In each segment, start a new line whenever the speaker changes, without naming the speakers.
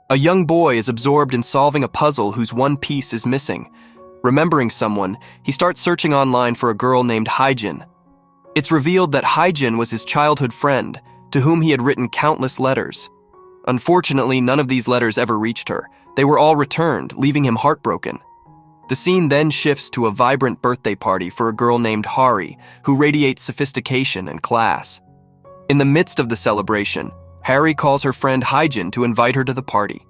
A young boy is absorbed in solving a puzzle whose one piece is missing. Remembering someone, he starts searching online for a girl named Hye Jin. It's revealed that Hye Jin was his childhood friend, to whom he had written countless letters. Unfortunately, none of these letters ever reached her. They were all returned, leaving him heartbroken. The scene then shifts to a vibrant birthday party for a girl named Hari, who radiates sophistication and class. In the midst of the celebration, Hari calls her friend Hye Jin to invite her to the party.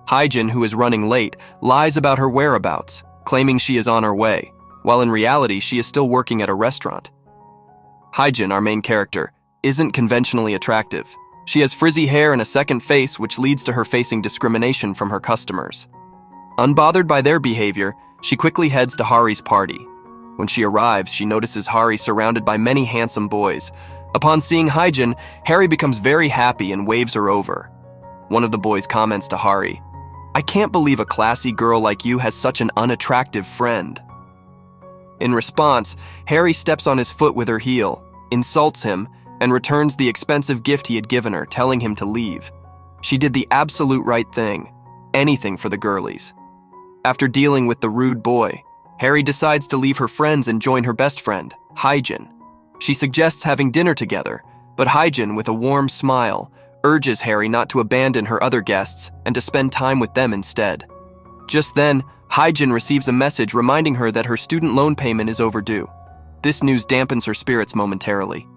Hye Jin, who is running late, lies about her whereabouts, claiming she is on her way, while in reality she is still working at a restaurant. Hye Jin, our main character, isn't conventionally attractive. She has frizzy hair and a second face, which leads to her facing discrimination from her customers. Unbothered by their behavior, she quickly heads to Hari's party. When she arrives, she notices Hari surrounded by many handsome boys. Upon seeing Hye Jin, Hari becomes very happy and waves her over. One of the boys comments to Hari, "I can't believe a classy girl like you has such an unattractive friend." In response, Hari steps on his foot with her heel, insults him, and returns the expensive gift he had given her, telling him to leave. She did the absolute right thing, anything for the girlies. After dealing with the rude boy, Hari decides to leave her friends and join her best friend, Hye Jin. She suggests having dinner together, but Hye Jin, with a warm smile, urges Hari not to abandon her other guests and to spend time with them instead. Just then, Hye Jin receives a message reminding her that her student loan payment is overdue. This news dampens her spirits momentarily.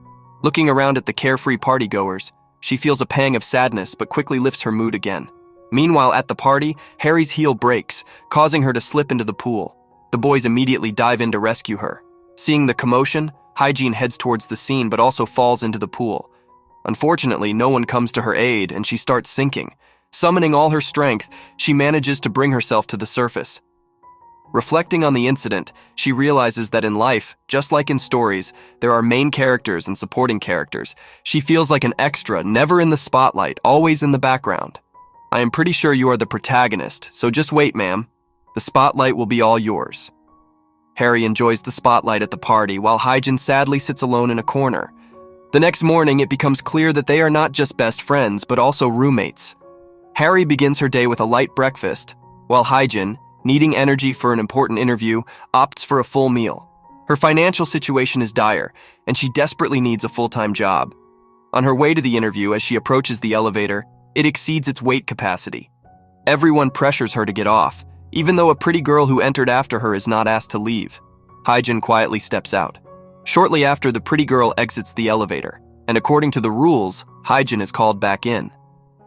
Looking around at the carefree partygoers, she feels a pang of sadness but quickly lifts her mood again. Meanwhile, at the party, Hari's heel breaks, causing her to slip into the pool. The boys immediately dive in to rescue her. Seeing the commotion, Hye Jin heads towards the scene but also falls into the pool. Unfortunately, no one comes to her aid and she starts sinking. Summoning all her strength, she manages to bring herself to the surface. Reflecting on the incident, she realizes that in life, just like in stories, there are main characters and supporting characters. She feels like an extra, never in the spotlight, always in the background. "I am pretty sure you are the protagonist, so just wait, ma'am. The spotlight will be all yours." Hari enjoys the spotlight at the party, while Hye Jin sadly sits alone in a corner. The next morning, it becomes clear that they are not just best friends, but also roommates. Hari begins her day with a light breakfast, while Hye Jin, needing energy for an important interview, opts for a full meal. Her financial situation is dire, and she desperately needs a full-time job. On her way to the interview, as she approaches the elevator, it exceeds its weight capacity. Everyone pressures her to get off, even though a pretty girl who entered after her is not asked to leave. Hye Jin quietly steps out. Shortly after, the pretty girl exits the elevator, and according to the rules, Hye Jin is called back in.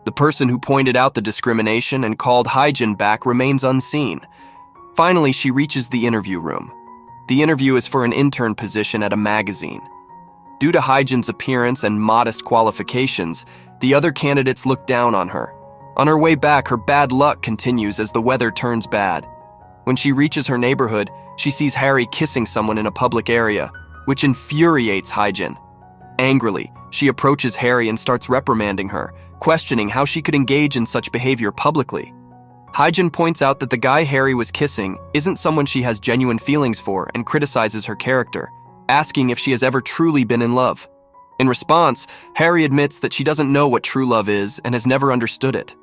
The person who pointed out the discrimination and called Hye Jin back remains unseen. Finally, she reaches the interview room. The interview is for an intern position at a magazine. Due to Hye Jin's appearance and modest qualifications, the other candidates look down on her. On her way back, her bad luck continues as the weather turns bad. When she reaches her neighborhood, she sees Hari kissing someone in a public area, which infuriates Hye Jin. Angrily, she approaches Hari and starts reprimanding her, questioning how she could engage in such behavior publicly. Hye Jin points out that the guy Hari was kissing isn't someone she has genuine feelings for and criticizes her character, asking if she has ever truly been in love. In response, Hari admits that she doesn't know what true love is and has never understood it.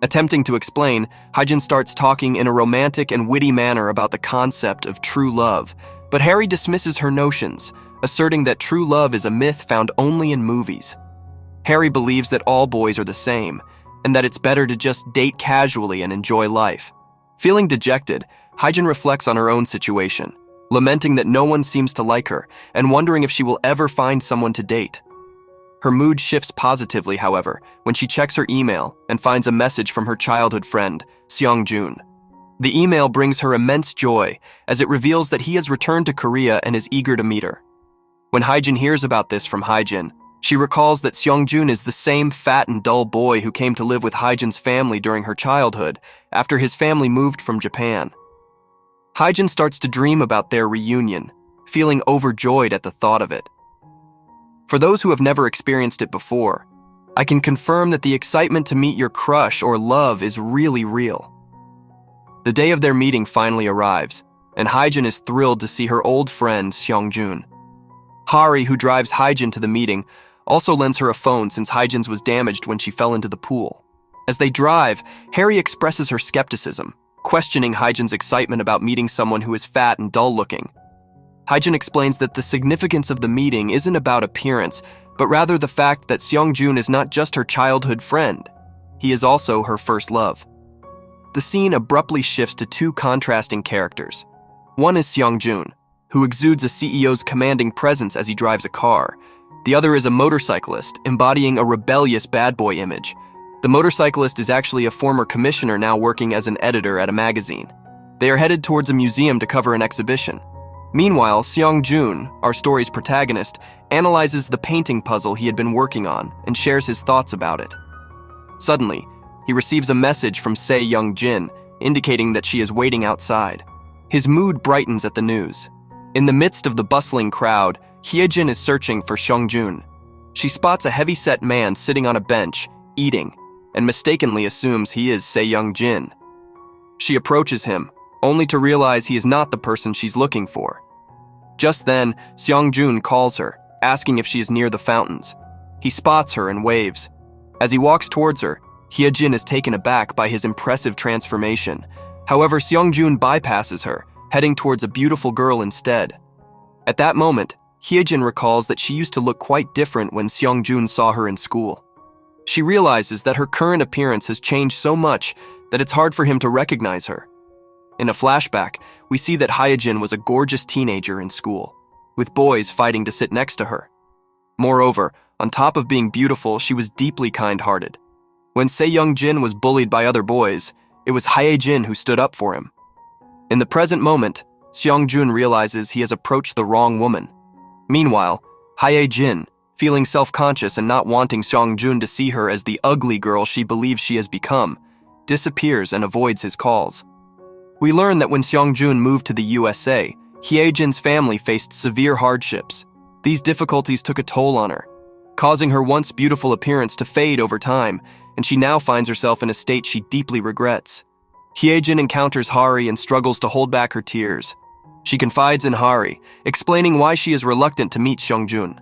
Attempting to explain, Hye Jin starts talking in a romantic and witty manner about the concept of true love, but Hari dismisses her notions, asserting that true love is a myth found only in movies. Hari believes that all boys are the same, and that it's better to just date casually and enjoy life. Feeling dejected, Hye Jin reflects on her own situation, lamenting that no one seems to like her and wondering if she will ever find someone to date. Her mood shifts positively, however, when she checks her email and finds a message from her childhood friend, Joon. The email brings her immense joy as it reveals that he has returned to Korea and is eager to meet her. When Hye Jin hears about this from Hye Jin, she recalls that Joon is the same fat and dull boy who came to live with Hye Jin's family during her childhood after his family moved from Japan. Hye Jin starts to dream about their reunion, feeling overjoyed at the thought of it. For those who have never experienced it before, I can confirm that the excitement to meet your crush or love is really real. The day of their meeting finally arrives, and Hye Jin is thrilled to see her old friend Joon. Hari, who drives Hye Jin to the meeting, also lends her a phone since Hye Jin's was damaged when she fell into the pool. As they drive, Harry expresses her skepticism, questioning Hye Jin's excitement about meeting someone who is fat and dull-looking. Hye Jin explains that the significance of the meeting isn't about appearance, but rather the fact that Joon is not just her childhood friend. He is also her first love. The scene abruptly shifts to two contrasting characters. One is Joon, who exudes a CEO's commanding presence as he drives a car. The other is a motorcyclist, embodying a rebellious bad boy image. The motorcyclist is actually a former commissioner now working as an editor at a magazine. They are headed towards a museum to cover an exhibition. Meanwhile, Joon, our story's protagonist, analyzes the painting puzzle he had been working on and shares his thoughts about it. Suddenly, he receives a message from Hye Jin, indicating that she is waiting outside. His mood brightens at the news. In the midst of the bustling crowd, Hye Jin is searching for Joon. She spots a heavy-set man sitting on a bench, eating, and mistakenly assumes he is Hye Jin. She approaches him, only to realize he is not the person she's looking for. Just then, Joon calls her, asking if she is near the fountains. He spots her and waves. As he walks towards her, Hye Jin is taken aback by his impressive transformation. However, Joon bypasses her, heading towards a beautiful girl instead. At that moment, Hye Jin recalls that she used to look quite different when Joon saw her in school. She realizes that her current appearance has changed so much that it's hard for him to recognize her. In a flashback, we see that Hye Jin was a gorgeous teenager in school, with boys fighting to sit next to her. Moreover, on top of being beautiful, she was deeply kind-hearted. When Hye Jin was bullied by other boys, it was Hye Jin who stood up for him. In the present moment, Joon realizes he has approached the wrong woman. Meanwhile, Hye Jin, feeling self-conscious and not wanting Joon to see her as the ugly girl she believes she has become, disappears and avoids his calls. We learn that when Joon moved to the USA, Hye Jin's family faced severe hardships. These difficulties took a toll on her, causing her once beautiful appearance to fade over time, and she now finds herself in a state she deeply regrets. Hye Jin encounters Hari and struggles to hold back her tears. She confides in Hari, explaining why she is reluctant to meet Joon.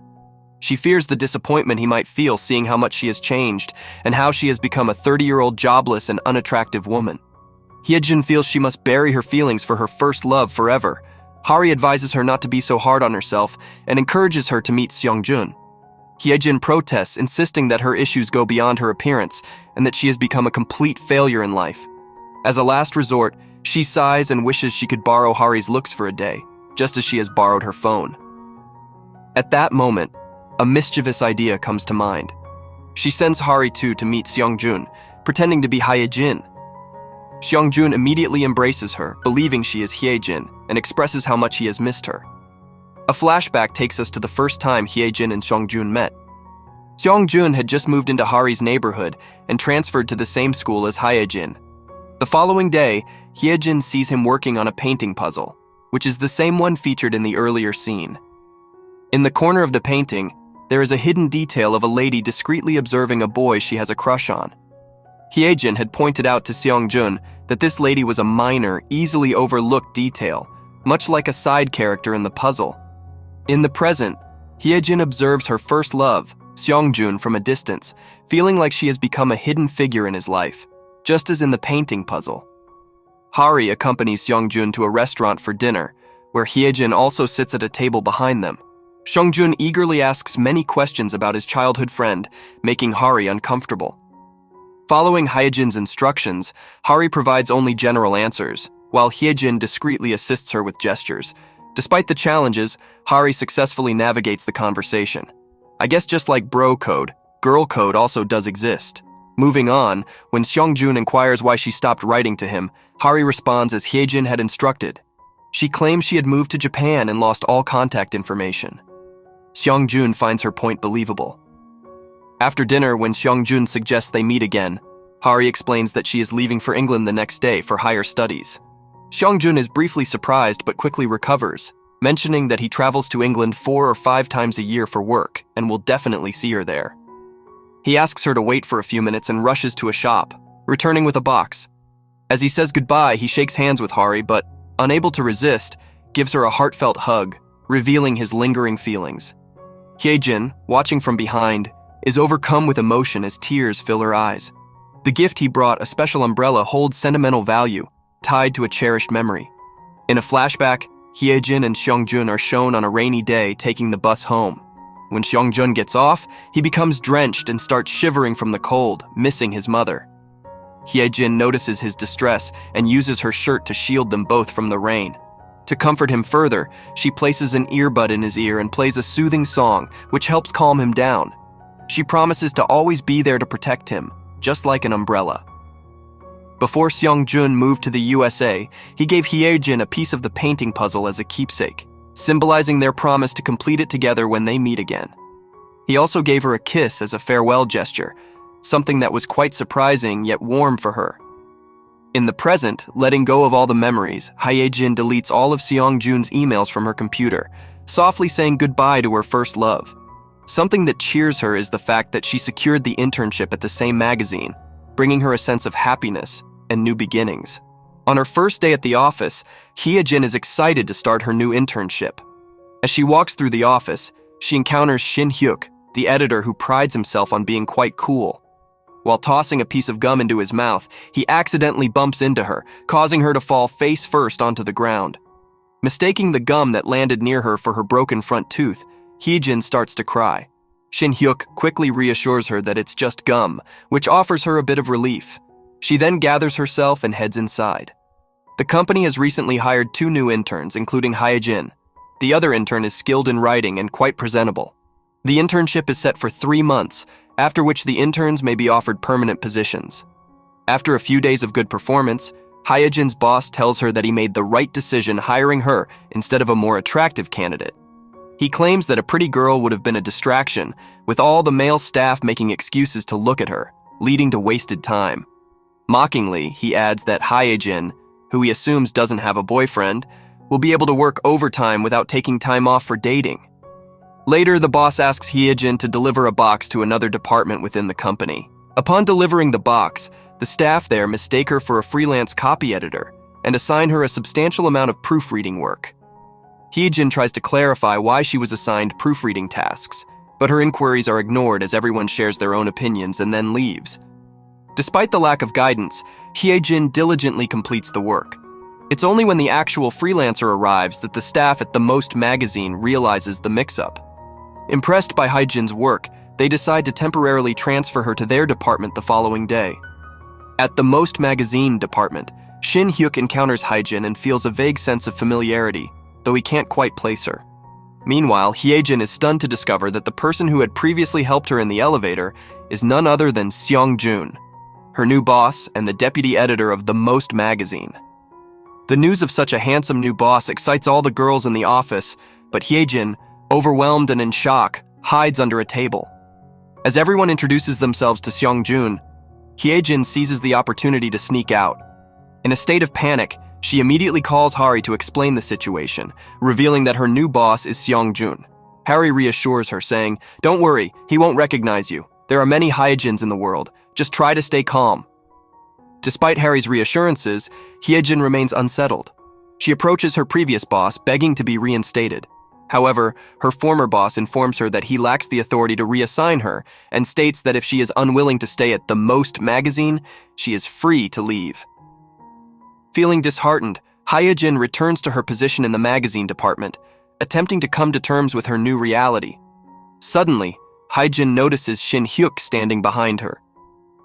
She fears the disappointment he might feel seeing how much she has changed and how she has become a 30-year-old jobless and unattractive woman. Hye Jin feels she must bury her feelings for her first love forever. Hari advises her not to be so hard on herself and encourages her to meet Joon. Hye Jin protests, insisting that her issues go beyond her appearance and that she has become a complete failure in life. As a last resort, she sighs and wishes she could borrow Hari's looks for a day, just as she has borrowed her phone. At that moment, a mischievous idea comes to mind. She sends Hari to meet Joon, pretending to be Hye Jin. Joon immediately embraces her, believing she is Hye Jin, and expresses how much he has missed her. A flashback takes us to the first time Hye Jin and Joon met. Joon had just moved into Hari's neighborhood and transferred to the same school as Hye Jin. The following day, Hye Jin sees him working on a painting puzzle, which is the same one featured in the earlier scene. In the corner of the painting, there is a hidden detail of a lady discreetly observing a boy she has a crush on. Hye Jin had pointed out to Joon that this lady was a minor, easily overlooked detail, much like a side character in the puzzle. In the present, Hye Jin observes her first love, Joon, from a distance, feeling like she has become a hidden figure in his life, just as in the painting puzzle. Hari accompanies Joon to a restaurant for dinner, where Hye Jin also sits at a table behind them. Joon eagerly asks many questions about his childhood friend, making Hari uncomfortable. Following Hye Jin's instructions, Hari provides only general answers, while Hye Jin discreetly assists her with gestures. Despite the challenges, Hari successfully navigates the conversation. I guess just like bro code, girl code also does exist. Moving on, when Joon inquires why she stopped writing to him, Hari responds as Hye Jin had instructed. She claims she had moved to Japan and lost all contact information. Joon finds her point believable. After dinner, when Joon suggests they meet again, Hari explains that she is leaving for England the next day for higher studies. Joon is briefly surprised but quickly recovers, mentioning that he travels to England 4 or 5 times a year for work and will definitely see her there. He asks her to wait for a few minutes and rushes to a shop, returning with a box. As he says goodbye, he shakes hands with Hari, but, unable to resist, gives her a heartfelt hug, revealing his lingering feelings. Hye Jin, watching from behind, is overcome with emotion as tears fill her eyes. The gift he brought, a special umbrella, holds sentimental value, tied to a cherished memory. In a flashback, Hye Jin and Seong-jun are shown on a rainy day taking the bus home. When Seong-jun gets off, he becomes drenched and starts shivering from the cold, missing his mother. Hye Jin notices his distress and uses her shirt to shield them both from the rain. To comfort him further, she places an earbud in his ear and plays a soothing song, which helps calm him down. She promises to always be there to protect him, just like an umbrella. Before Seong-jun moved to the USA, he gave Hye Jin a piece of the painting puzzle as a keepsake, symbolizing their promise to complete it together when they meet again. He also gave her a kiss as a farewell gesture, something that was quite surprising yet warm for her. In the present, letting go of all the memories, Hye Jin deletes all of Seong-jun's emails from her computer, softly saying goodbye to her first love. Something that cheers her is the fact that she secured the internship at the same magazine, bringing her a sense of happiness and new beginnings. On her first day at the office, Hye Jin is excited to start her new internship. As she walks through the office, she encounters Shin Hyuk, the editor who prides himself on being quite cool. While tossing a piece of gum into his mouth, he accidentally bumps into her, causing her to fall face first onto the ground. Mistaking the gum that landed near her for her broken front tooth, Hye Jin starts to cry. Shin Hyuk quickly reassures her that it's just gum, which offers her a bit of relief. She then gathers herself and heads inside. The company has recently hired 2 new interns, including Hye Jin. The other intern is skilled in writing and quite presentable. The internship is set for 3 months, after which the interns may be offered permanent positions. After a few days of good performance, Hye Jin's boss tells her that he made the right decision hiring her instead of a more attractive candidate. He claims that a pretty girl would have been a distraction, with all the male staff making excuses to look at her, leading to wasted time. Mockingly, he adds that Hye Jin, who he assumes doesn't have a boyfriend, will be able to work overtime without taking time off for dating. Later, the boss asks Hye Jin to deliver a box to another department within the company. Upon delivering the box, the staff there mistake her for a freelance copy editor and assign her a substantial amount of proofreading work. Hye Jin tries to clarify why she was assigned proofreading tasks, but her inquiries are ignored as everyone shares their own opinions and then leaves. Despite the lack of guidance, Hye Jin diligently completes the work. It's only when the actual freelancer arrives that the staff at the Most magazine realizes the mix-up. Impressed by Hye Jin's work, they decide to temporarily transfer her to their department the following day. At the Most magazine department, Shin Hyuk encounters Hye Jin and feels a vague sense of familiarity, though he can't quite place her. Meanwhile, Hye Jin is stunned to discover that the person who had previously helped her in the elevator is none other than Seong-jun, her new boss and the deputy editor of the Most magazine. The news of such a handsome new boss excites all the girls in the office, but Hye Jin, overwhelmed and in shock, hides under a table. As everyone introduces themselves to Seong-jun, Hye Jin seizes the opportunity to sneak out. In a state of panic, she immediately calls Hari to explain the situation, revealing that her new boss is Seong-jun. Hari reassures her, saying, "Don't worry, he won't recognize you. There are many Hye Jins in the world. Just try to stay calm." Despite Hari's reassurances, Hye Jin remains unsettled. She approaches her previous boss, begging to be reinstated. However, her former boss informs her that he lacks the authority to reassign her and states that if she is unwilling to stay at the Most magazine, she is free to leave. Feeling disheartened, Hye Jin returns to her position in the magazine department, attempting to come to terms with her new reality. Suddenly, Hye Jin notices Shin Hyuk standing behind her.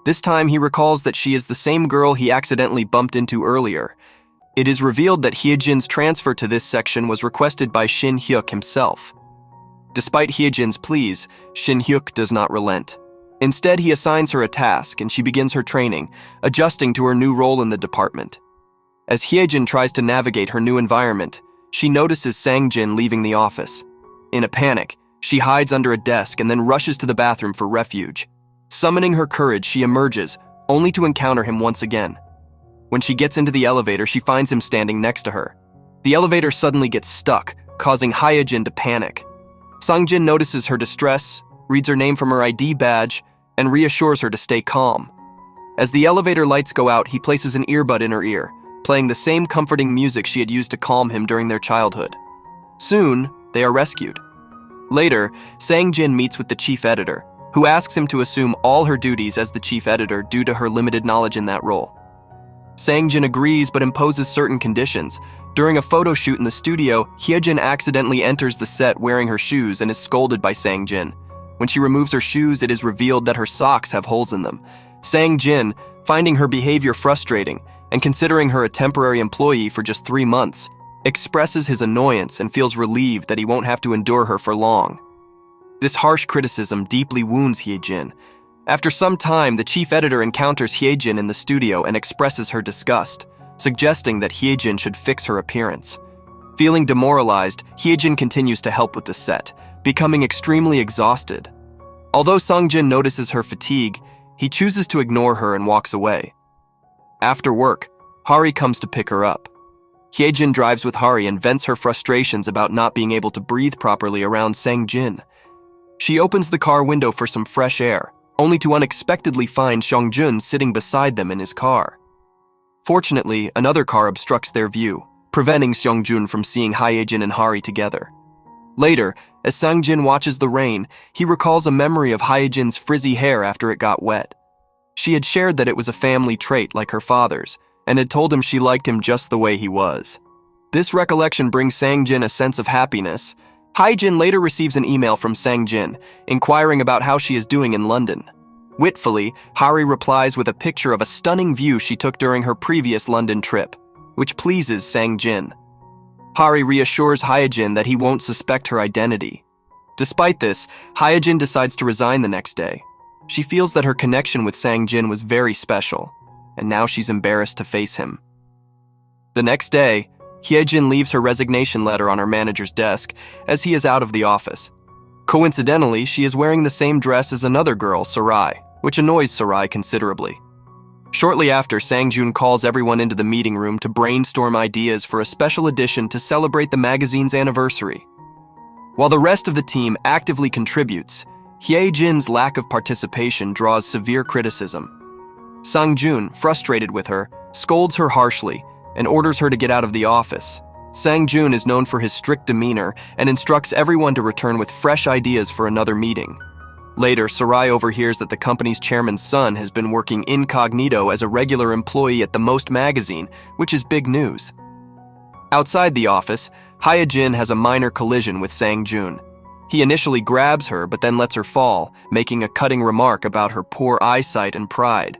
This time, he recalls that she is the same girl he accidentally bumped into earlier. It is revealed that Hye Jin's transfer to this section was requested by Shin Hyuk himself. Despite Hye Jin's pleas, Shin Hyuk does not relent. Instead, he assigns her a task, and she begins her training, adjusting to her new role in the department. As Hye Jin tries to navigate her new environment, she notices Sang-jin leaving the office. In a panic, she hides under a desk and then rushes to the bathroom for refuge. Summoning her courage, she emerges, only to encounter him once again. When she gets into the elevator, she finds him standing next to her. The elevator suddenly gets stuck, causing Hye Jin to panic. Sang-jin notices her distress, reads her name from her ID badge, and reassures her to stay calm. As the elevator lights go out, he places an earbud in her ear, playing the same comforting music she had used to calm him during their childhood. Soon, they are rescued. Later, Sang-jin meets with the chief editor, who asks him to assume all her duties as the chief editor due to her limited knowledge in that role. Sang Jin agrees but imposes certain conditions. During a photo shoot in the studio, Hye Jin accidentally enters the set wearing her shoes and is scolded by Sang Jin. When she removes her shoes, it is revealed that her socks have holes in them. Sang Jin, finding her behavior frustrating and considering her a temporary employee for just 3 months, expresses his annoyance and feels relieved that he won't have to endure her for long. This harsh criticism deeply wounds Hye Jin. After some time, the chief editor encounters Hye Jin in the studio and expresses her disgust, suggesting that Hye Jin should fix her appearance. Feeling demoralized, Hye Jin continues to help with the set, becoming extremely exhausted. Although Sang Jin notices her fatigue, he chooses to ignore her and walks away. After work, Hari comes to pick her up. Hye Jin drives with Hari and vents her frustrations about not being able to breathe properly around Sang Jin. She opens the car window for some fresh air, only to unexpectedly find Sang Jun sitting beside them in his car. Fortunately, another car obstructs their view, preventing Sang Jun from seeing Hye Jin and Hari together. Later, as Sang Jin watches the rain, he recalls a memory of Hye Jin's frizzy hair after it got wet. She had shared that it was a family trait like her father's, and had told him she liked him just the way he was. This recollection brings Sang Jin a sense of happiness. Hye Jin later receives an email from Sang Jin, inquiring about how she is doing in London. Witfully, Hari replies with a picture of a stunning view she took during her previous London trip, which pleases Sang Jin. Hari reassures Hye Jin that he won't suspect her identity. Despite this, Hye Jin decides to resign the next day. She feels that her connection with Sang Jin was very special, and now she's embarrassed to face him. The next day, Hye Jin leaves her resignation letter on her manager's desk as he is out of the office. Coincidentally, she is wearing the same dress as another girl, Sarai, which annoys Sarai considerably. Shortly after, Sang Jun calls everyone into the meeting room to brainstorm ideas for a special edition to celebrate the magazine's anniversary. While the rest of the team actively contributes, Hye Jin's lack of participation draws severe criticism. Sang Jun, frustrated with her, scolds her harshly and orders her to get out of the office. Sang Jun is known for his strict demeanor and instructs everyone to return with fresh ideas for another meeting. Later, Sarai overhears that the company's chairman's son has been working incognito as a regular employee at the Most magazine, which is big news. Outside the office, Hye Jin has a minor collision with Sang Jun. He initially grabs her but then lets her fall, making a cutting remark about her poor eyesight and pride.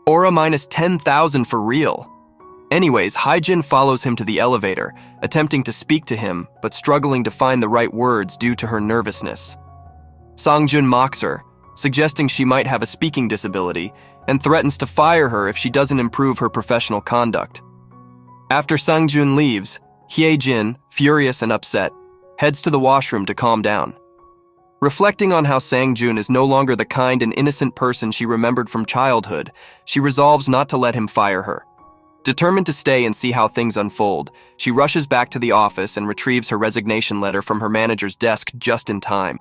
Aura minus 10,000 for real. Anyways, Hye Jin follows him to the elevator, attempting to speak to him but struggling to find the right words due to her nervousness. Sang Jun mocks her, suggesting she might have a speaking disability, and threatens to fire her if she doesn't improve her professional conduct. After Sang Jun leaves, Hye Jin, furious and upset, heads to the washroom to calm down. Reflecting on how Sang Jun is no longer the kind and innocent person she remembered from childhood, she resolves not to let him fire her. Determined to stay and see how things unfold, she rushes back to the office and retrieves her resignation letter from her manager's desk just in time.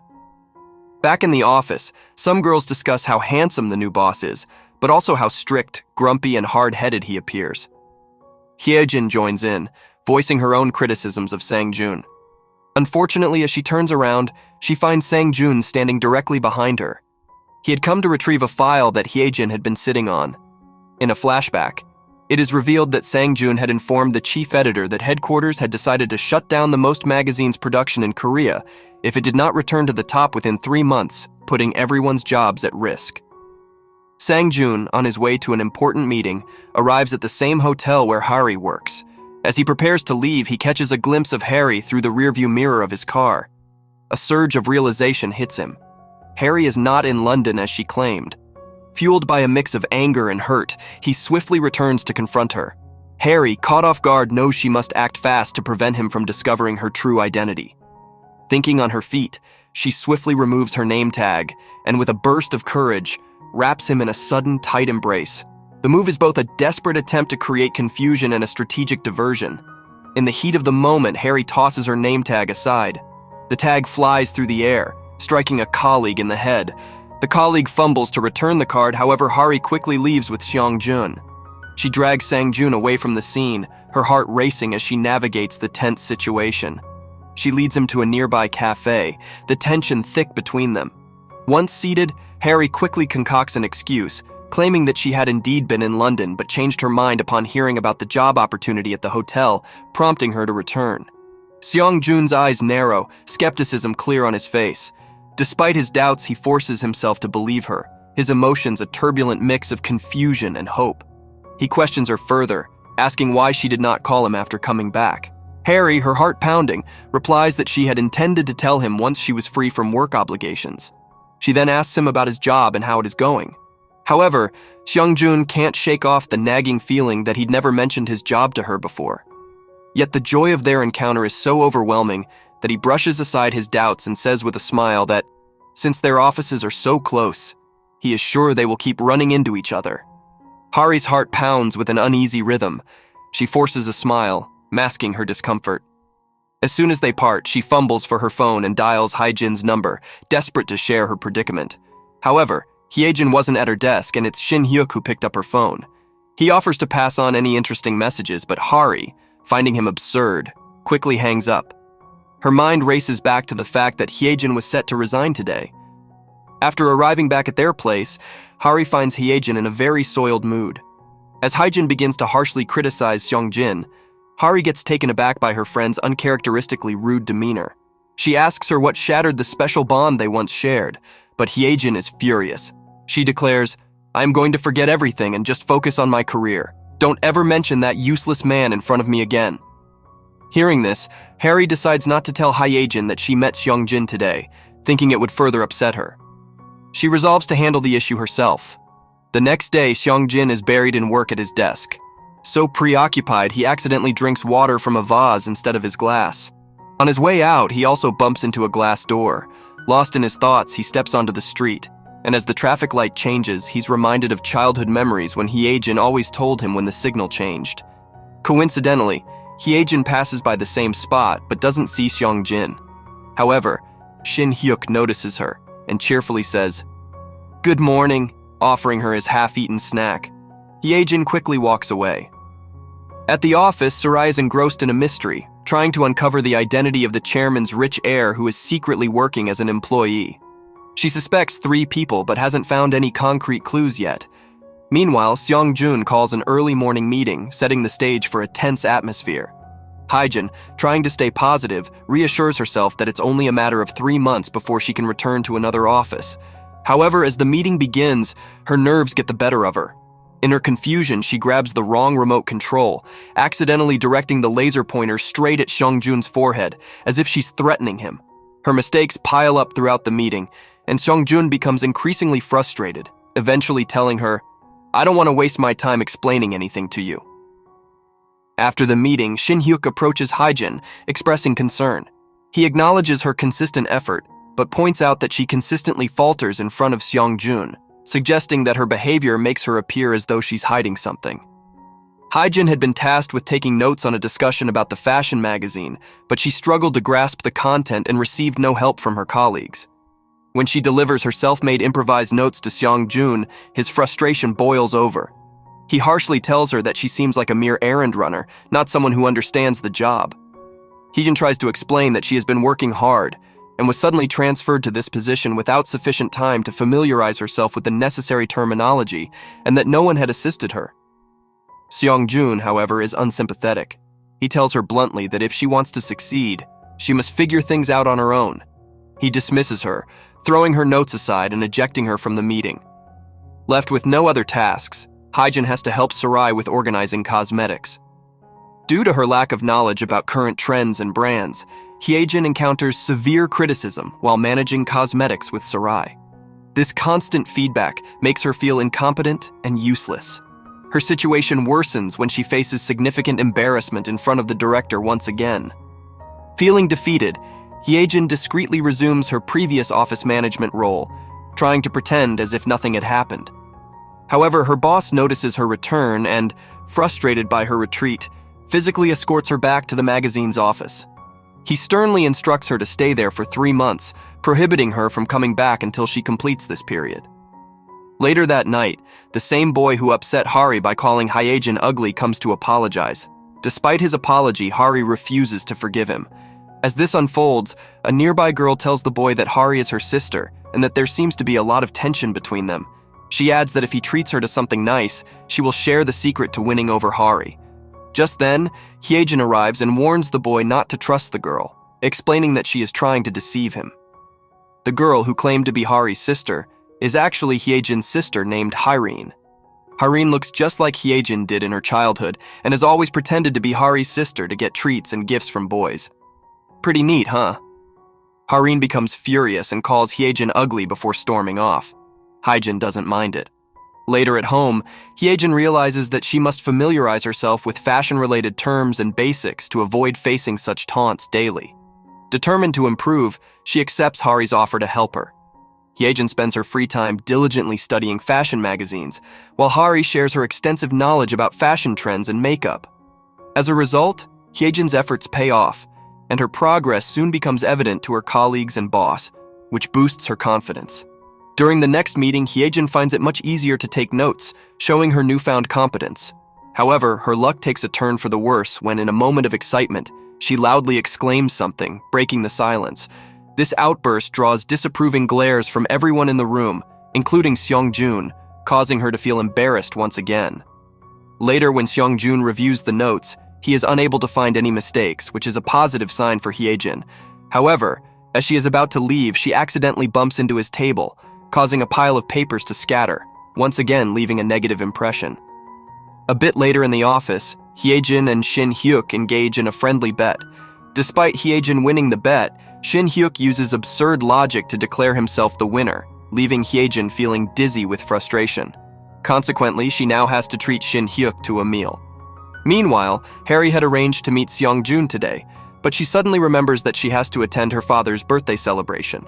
Back in the office, some girls discuss how handsome the new boss is, but also how strict, grumpy, and hard-headed he appears. Hye Jin joins in, voicing her own criticisms of Sang Jun. Unfortunately, as she turns around, she finds Sang Jun standing directly behind her. He had come to retrieve a file that Hye Jin had been sitting on. In a flashback, it is revealed that Sang Jun had informed the chief editor that headquarters had decided to shut down the Most magazine's production in Korea if it did not return to the top within 3 months, putting everyone's jobs at risk. Sang Jun, on his way to an important meeting, arrives at the same hotel where Hari works. As he prepares to leave, he catches a glimpse of Hari through the rearview mirror of his car. A surge of realization hits him. Hari is not in London as she claimed. Fueled by a mix of anger and hurt, he swiftly returns to confront her. Hari, caught off guard, knows she must act fast to prevent him from discovering her true identity. Thinking on her feet, she swiftly removes her name tag, and with a burst of courage, wraps him in a sudden, tight embrace. The move is both a desperate attempt to create confusion and a strategic diversion. In the heat of the moment, Hari tosses her name tag aside. The tag flies through the air, striking a colleague in the head. The colleague fumbles to return the card, however, Hari quickly leaves with Sang Jun. She drags Sang Jun away from the scene, her heart racing as she navigates the tense situation. She leads him to a nearby cafe, the tension thick between them. Once seated, Harry quickly concocts an excuse, claiming that she had indeed been in London but changed her mind upon hearing about the job opportunity at the hotel, prompting her to return. Seong-jun's eyes narrow, skepticism clear on his face. Despite his doubts, he forces himself to believe her, his emotions a turbulent mix of confusion and hope. He questions her further, asking why she did not call him after coming back. Harry, her heart pounding, replies that she had intended to tell him once she was free from work obligations. She then asks him about his job and how it is going. However, Seong-jun can't shake off the nagging feeling that he'd never mentioned his job to her before. Yet the joy of their encounter is so overwhelming that he brushes aside his doubts and says with a smile that, since their offices are so close, he is sure they will keep running into each other. Hari's heart pounds with an uneasy rhythm. She forces a smile, masking her discomfort. As soon as they part, she fumbles for her phone and dials Hye Jin's number, desperate to share her predicament. However, Hye Jin wasn't at her desk, and it's Shin Hyuk who picked up her phone. He offers to pass on any interesting messages, but Hari, finding him absurd, quickly hangs up. Her mind races back to the fact that Hye Jin was set to resign today. After arriving back at their place, Hari finds Hye Jin in a very soiled mood. As Hye Jin begins to harshly criticize Seong-jin, Hari gets taken aback by her friend's uncharacteristically rude demeanor. She asks her what shattered the special bond they once shared, but Hye Jin is furious. She declares, "I'm going to forget everything and just focus on my career. Don't ever mention that useless man in front of me again." Hearing this, Harry decides not to tell Hye Jin that she met Seong-jin today, thinking it would further upset her. She resolves to handle the issue herself. The next day, Seong-jin is buried in work at his desk. So preoccupied, he accidentally drinks water from a vase instead of his glass. On his way out, he also bumps into a glass door. Lost in his thoughts, he steps onto the street, and as the traffic light changes, he's reminded of childhood memories when Hye Jin always told him when the signal changed. Coincidentally, Hye Jin passes by the same spot but doesn't see Seong-jin. However, Shin Hyuk notices her and cheerfully says, "Good morning," offering her his half-eaten snack. Hye Jin quickly walks away. At the office, Sarai is engrossed in a mystery, trying to uncover the identity of the chairman's rich heir who is secretly working as an employee. She suspects 3 people but hasn't found any concrete clues yet. Meanwhile, Seong-jun calls an early morning meeting, setting the stage for a tense atmosphere. Hye Jin, trying to stay positive, reassures herself that it's only a matter of 3 months before she can return to another office. However, as the meeting begins, her nerves get the better of her. In her confusion, she grabs the wrong remote control, accidentally directing the laser pointer straight at Seong-jun's forehead, as if she's threatening him. Her mistakes pile up throughout the meeting, and Seong-jun becomes increasingly frustrated, eventually telling her, "I don't want to waste my time explaining anything to you." After the meeting, Shin Hyuk approaches Hye Jin, expressing concern. He acknowledges her consistent effort, but points out that she consistently falters in front of Seong-jun, suggesting that her behavior makes her appear as though she's hiding something. Hye Jin had been tasked with taking notes on a discussion about the fashion magazine, but she struggled to grasp the content and received no help from her colleagues. When she delivers her self-made improvised notes to Seong-jun, his frustration boils over. He harshly tells her that she seems like a mere errand runner, not someone who understands the job. Hye Jin tries to explain that she has been working hard and was suddenly transferred to this position without sufficient time to familiarize herself with the necessary terminology, and that no one had assisted her. Seong-jun, however, is unsympathetic. He tells her bluntly that if she wants to succeed, she must figure things out on her own. He dismisses her, throwing her notes aside and ejecting her from the meeting. Left with no other tasks, Hye Jin has to help Sarai with organizing cosmetics. Due to her lack of knowledge about current trends and brands, Hye Jin encounters severe criticism while managing cosmetics with Sarai. This constant feedback makes her feel incompetent and useless. Her situation worsens when she faces significant embarrassment in front of the director once again. Feeling defeated, Hye Jin discreetly resumes her previous office management role, trying to pretend as if nothing had happened. However, her boss notices her return and, frustrated by her retreat, physically escorts her back to the magazine's office. He sternly instructs her to stay there for 3 months, prohibiting her from coming back until she completes this period. Later that night, the same boy who upset Hari by calling Hye Jin ugly comes to apologize. Despite his apology, Hari refuses to forgive him. As this unfolds, a nearby girl tells the boy that Hari is her sister, and that there seems to be a lot of tension between them. She adds that if he treats her to something nice, she will share the secret to winning over Hye. Just then, Hye Jin arrives and warns the boy not to trust the girl, explaining that she is trying to deceive him. The girl, who claimed to be Hye's sister, is actually Hye Jin's sister named Hye. Hye looks just like Hye Jin did in her childhood and has always pretended to be Hye's sister to get treats and gifts from boys. Pretty neat, huh? Hye becomes furious and calls Hye Jin ugly before storming off. Hye Jin doesn't mind it. Later at home, Hye Jin realizes that she must familiarize herself with fashion-related terms and basics to avoid facing such taunts daily. Determined to improve, she accepts Hye's offer to help her. Hye Jin spends her free time diligently studying fashion magazines, while Hye shares her extensive knowledge about fashion trends and makeup. As a result, Hye Jin's efforts pay off, and her progress soon becomes evident to her colleagues and boss, which boosts her confidence. During the next meeting, Hye Jin finds it much easier to take notes, showing her newfound competence. However, her luck takes a turn for the worse when, in a moment of excitement, she loudly exclaims something, breaking the silence. This outburst draws disapproving glares from everyone in the room, including Joon, causing her to feel embarrassed once again. Later, when Joon reviews the notes, he is unable to find any mistakes, which is a positive sign for Hye Jin. However, as she is about to leave, she accidentally bumps into his table, causing a pile of papers to scatter, once again leaving a negative impression. A bit later in the office, Hye Jin and Shin Hyuk engage in a friendly bet. Despite Hye Jin winning the bet, Shin Hyuk uses absurd logic to declare himself the winner, leaving Hye Jin feeling dizzy with frustration. Consequently, she now has to treat Shin Hyuk to a meal. Meanwhile, Hye had arranged to meet Joon today, but she suddenly remembers that she has to attend her father's birthday celebration.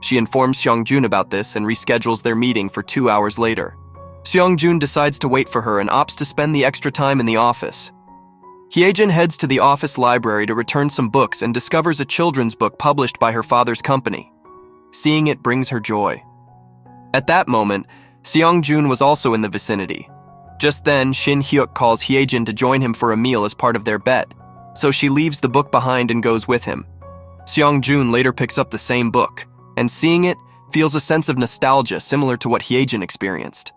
She informs Joon about this and reschedules their meeting for 2 hours later. Joon decides to wait for her and opts to spend the extra time in the office. Hye Jin heads to the office library to return some books and discovers a children's book published by her father's company. Seeing it brings her joy. At that moment, Joon was also in the vicinity. Just then, Shin Hyuk calls Hye Jin to join him for a meal as part of their bet, so she leaves the book behind and goes with him. Joon later picks up the same book, and seeing it, feels a sense of nostalgia similar to what Hye Jin experienced.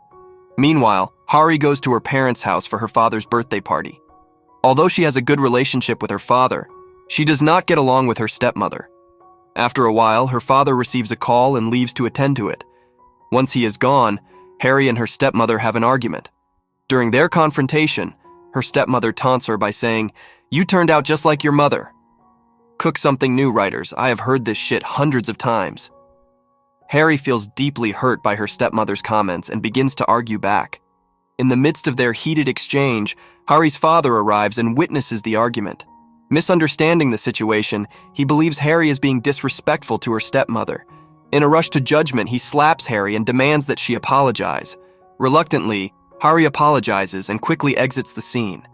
Meanwhile, Hye goes to her parents' house for her father's birthday party. Although she has a good relationship with her father, she does not get along with her stepmother. After a while, her father receives a call and leaves to attend to it. Once he is gone, Hye and her stepmother have an argument. During their confrontation, her stepmother taunts her by saying, "You turned out just like your mother." Cook something new, writers. I have heard this shit hundreds of times. Hye feels deeply hurt by her stepmother's comments and begins to argue back. In the midst of their heated exchange, Hye's father arrives and witnesses the argument. Misunderstanding the situation, he believes Hye is being disrespectful to her stepmother. In a rush to judgment, he slaps Hye and demands that she apologize. Reluctantly, Hye apologizes and quickly exits the scene.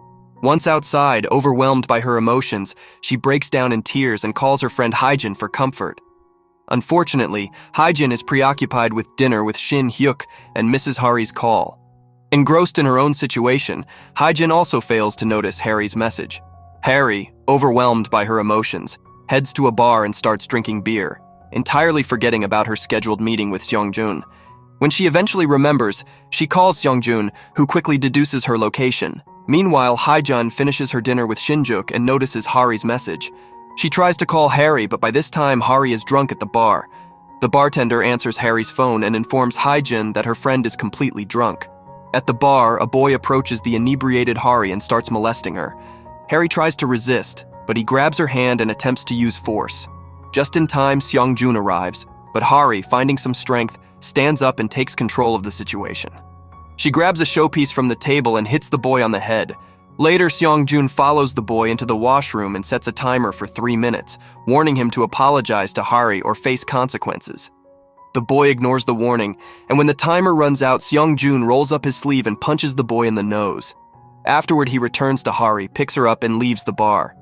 Once outside, overwhelmed by her emotions, she breaks down in tears and calls her friend Hye Jin for comfort. Unfortunately, Hye Jin is preoccupied with dinner with Shin Hyuk and misses Hye's call. Engrossed in her own situation, Hye Jin also fails to notice Hye's message. Hye, overwhelmed by her emotions, heads to a bar and starts drinking beer, entirely forgetting about her scheduled meeting with Joon. When she eventually remembers, she calls Joon, who quickly deduces her location. Meanwhile, Hye Jin finishes her dinner with Shinjuk and notices Hye's message. She tries to call Hye, but by this time Hye is drunk at the bar. The bartender answers Hye's phone and informs Hye Jin that her friend is completely drunk. At the bar, a boy approaches the inebriated Hye and starts molesting her. Hye tries to resist, but he grabs her hand and attempts to use force. Just in time, Joon arrives, but Hye, finding some strength, stands up and takes control of the situation. She grabs a showpiece from the table and hits the boy on the head. Later, Joon follows the boy into the washroom and sets a timer for 3 minutes, warning him to apologize to Hye or face consequences. The boy ignores the warning, and when the timer runs out, Joon rolls up his sleeve and punches the boy in the nose. Afterward, he returns to Hye, picks her up, and leaves the bar.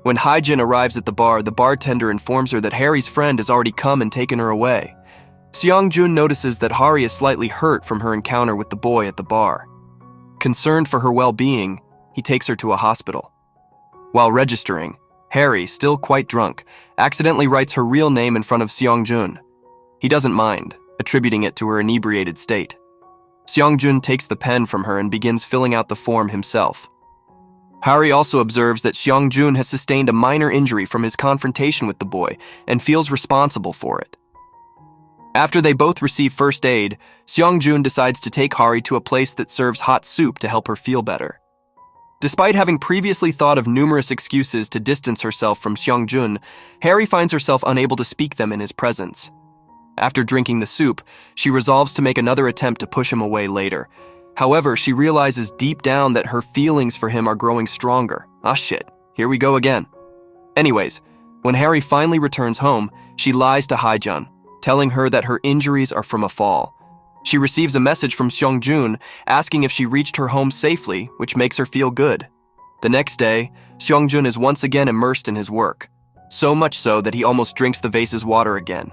When Hye Jin arrives at the bar, the bartender informs her that Hye's friend has already come and taken her away. Joon notices that Hye is slightly hurt from her encounter with the boy at the bar. Concerned for her well-being, he takes her to a hospital. While registering, Hye, still quite drunk, accidentally writes her real name in front of Joon. He doesn't mind, attributing it to her inebriated state. Seong-jun takes the pen from her and begins filling out the form himself. Hye also observes that Seong-jun has sustained a minor injury from his confrontation with the boy and feels responsible for it. After they both receive first aid, Seong-jun decides to take Hye to a place that serves hot soup to help her feel better. Despite having previously thought of numerous excuses to distance herself from Seong-jun, Hye finds herself unable to speak them in his presence. After drinking the soup, she resolves to make another attempt to push him away later. However, she realizes deep down that her feelings for him are growing stronger. Ah shit, here we go again. Anyways, when Hye finally returns home, she lies to Hye Jin, telling her that her injuries are from a fall. She receives a message from Seong-jun asking if she reached her home safely, which makes her feel good. The next day, Seong-jun is once again immersed in his work, so much so that he almost drinks the vase's water again.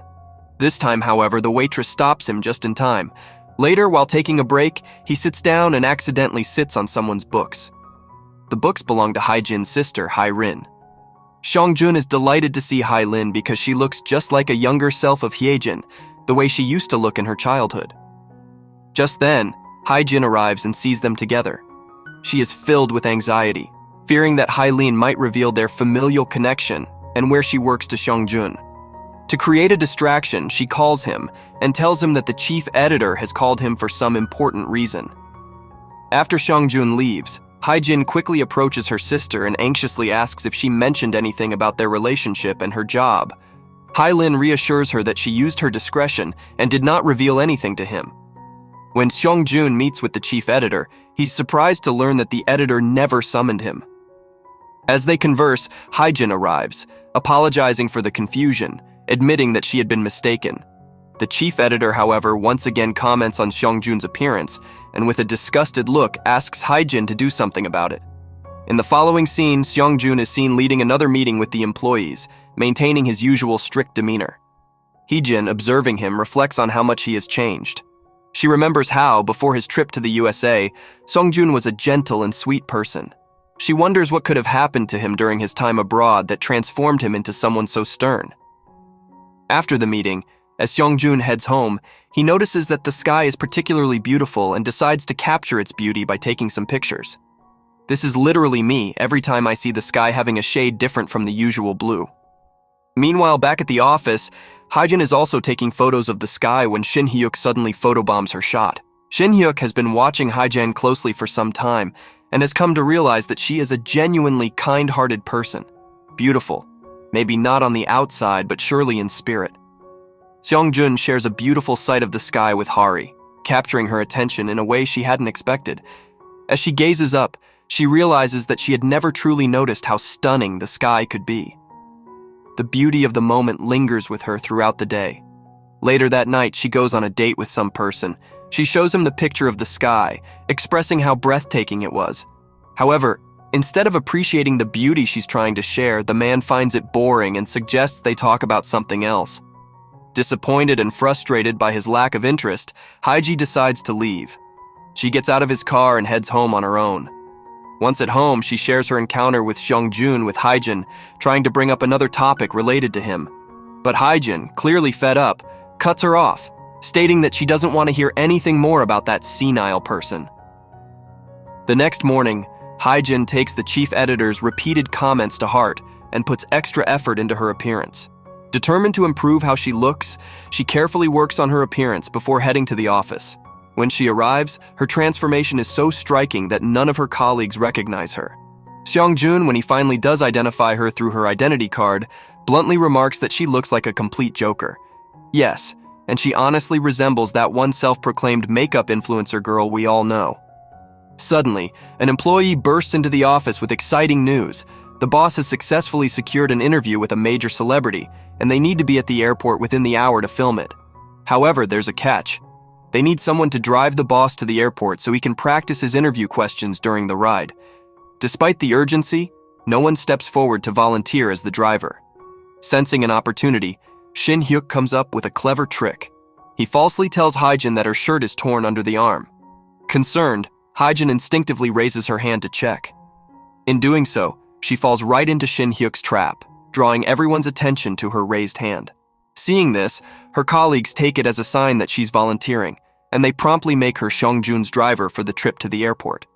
This time, however, the waitress stops him just in time. Later, while taking a break, he sits down and accidentally sits on someone's books. The books belong to Hye Jin's sister, Hye Rin. Seong-jun is delighted to see Hye Rin because she looks just like a younger self of Hye Jin, the way she used to look in her childhood. Just then, Hye Jin arrives and sees them together. She is filled with anxiety, fearing that Hye Rin might reveal their familial connection and where she works to Seong-jun. To create a distraction, she calls him and tells him that the chief editor has called him for some important reason. After Seong-jun leaves, Hye Jin quickly approaches her sister and anxiously asks if she mentioned anything about their relationship and her job. Hye Rin reassures her that she used her discretion and did not reveal anything to him. When Seong-jun meets with the chief editor, he's surprised to learn that the editor never summoned him. As they converse, Hye Jin arrives, apologizing for the confusion, admitting that she had been mistaken. The chief editor, however, once again comments on Seong-jun's appearance, and with a disgusted look asks Hye Jin to do something about it. In the following scene, Seong-jun is seen leading another meeting with the employees, maintaining his usual strict demeanor. Hye Jin, observing him, reflects on how much he has changed. She remembers how, before his trip to the USA, Seong-jun was a gentle and sweet person. She wonders what could have happened to him during his time abroad that transformed him into someone so stern. After the meeting, as Seong-jun heads home, he notices that the sky is particularly beautiful and decides to capture its beauty by taking some pictures. This is literally me every time I see the sky having a shade different from the usual blue. Meanwhile, back at the office, Hye Jin is also taking photos of the sky when Shin Hyuk suddenly photobombs her shot. Shin Hyuk has been watching Hye Jin closely for some time and has come to realize that she is a genuinely kind-hearted person. Beautiful. Maybe not on the outside, but surely in spirit. Seong-jun shares a beautiful sight of the sky with Hye, capturing her attention in a way she hadn't expected. As she gazes up, she realizes that she had never truly noticed how stunning the sky could be. The beauty of the moment lingers with her throughout the day. Later that night, she goes on a date with some person. She shows him the picture of the sky, expressing how breathtaking it was. However, instead of appreciating the beauty she's trying to share, the man finds it boring and suggests they talk about something else. Disappointed and frustrated by his lack of interest, Hye Jin decides to leave. She gets out of his car and heads home on her own. Once at home, she shares her encounter with Seong-jun with Hye Jin, trying to bring up another topic related to him. But Hye Jin, clearly fed up, cuts her off, stating that she doesn't want to hear anything more about that senile person. The next morning, Hye Jin takes the chief editor's repeated comments to heart and puts extra effort into her appearance. Determined to improve how she looks, she carefully works on her appearance before heading to the office. When she arrives, her transformation is so striking that none of her colleagues recognize her. Seong-jun, when he finally does identify her through her identity card, bluntly remarks that she looks like a complete joker. Yes, and she honestly resembles that one self-proclaimed makeup influencer girl we all know. Suddenly, an employee bursts into the office with exciting news. The boss has successfully secured an interview with a major celebrity, and they need to be at the airport within the hour to film it. However, there's a catch. They need someone to drive the boss to the airport so he can practice his interview questions during the ride. Despite the urgency, no one steps forward to volunteer as the driver. Sensing an opportunity, Shin Hyuk comes up with a clever trick. He falsely tells Hye Jin that her shirt is torn under the arm. Concerned, Hye Jin instinctively raises her hand to check. In doing so, she falls right into Shin Hyuk's trap, drawing everyone's attention to her raised hand. Seeing this, Her colleagues take it as a sign that she's volunteering, and they promptly make her Seong-jun's driver for the trip to the airport.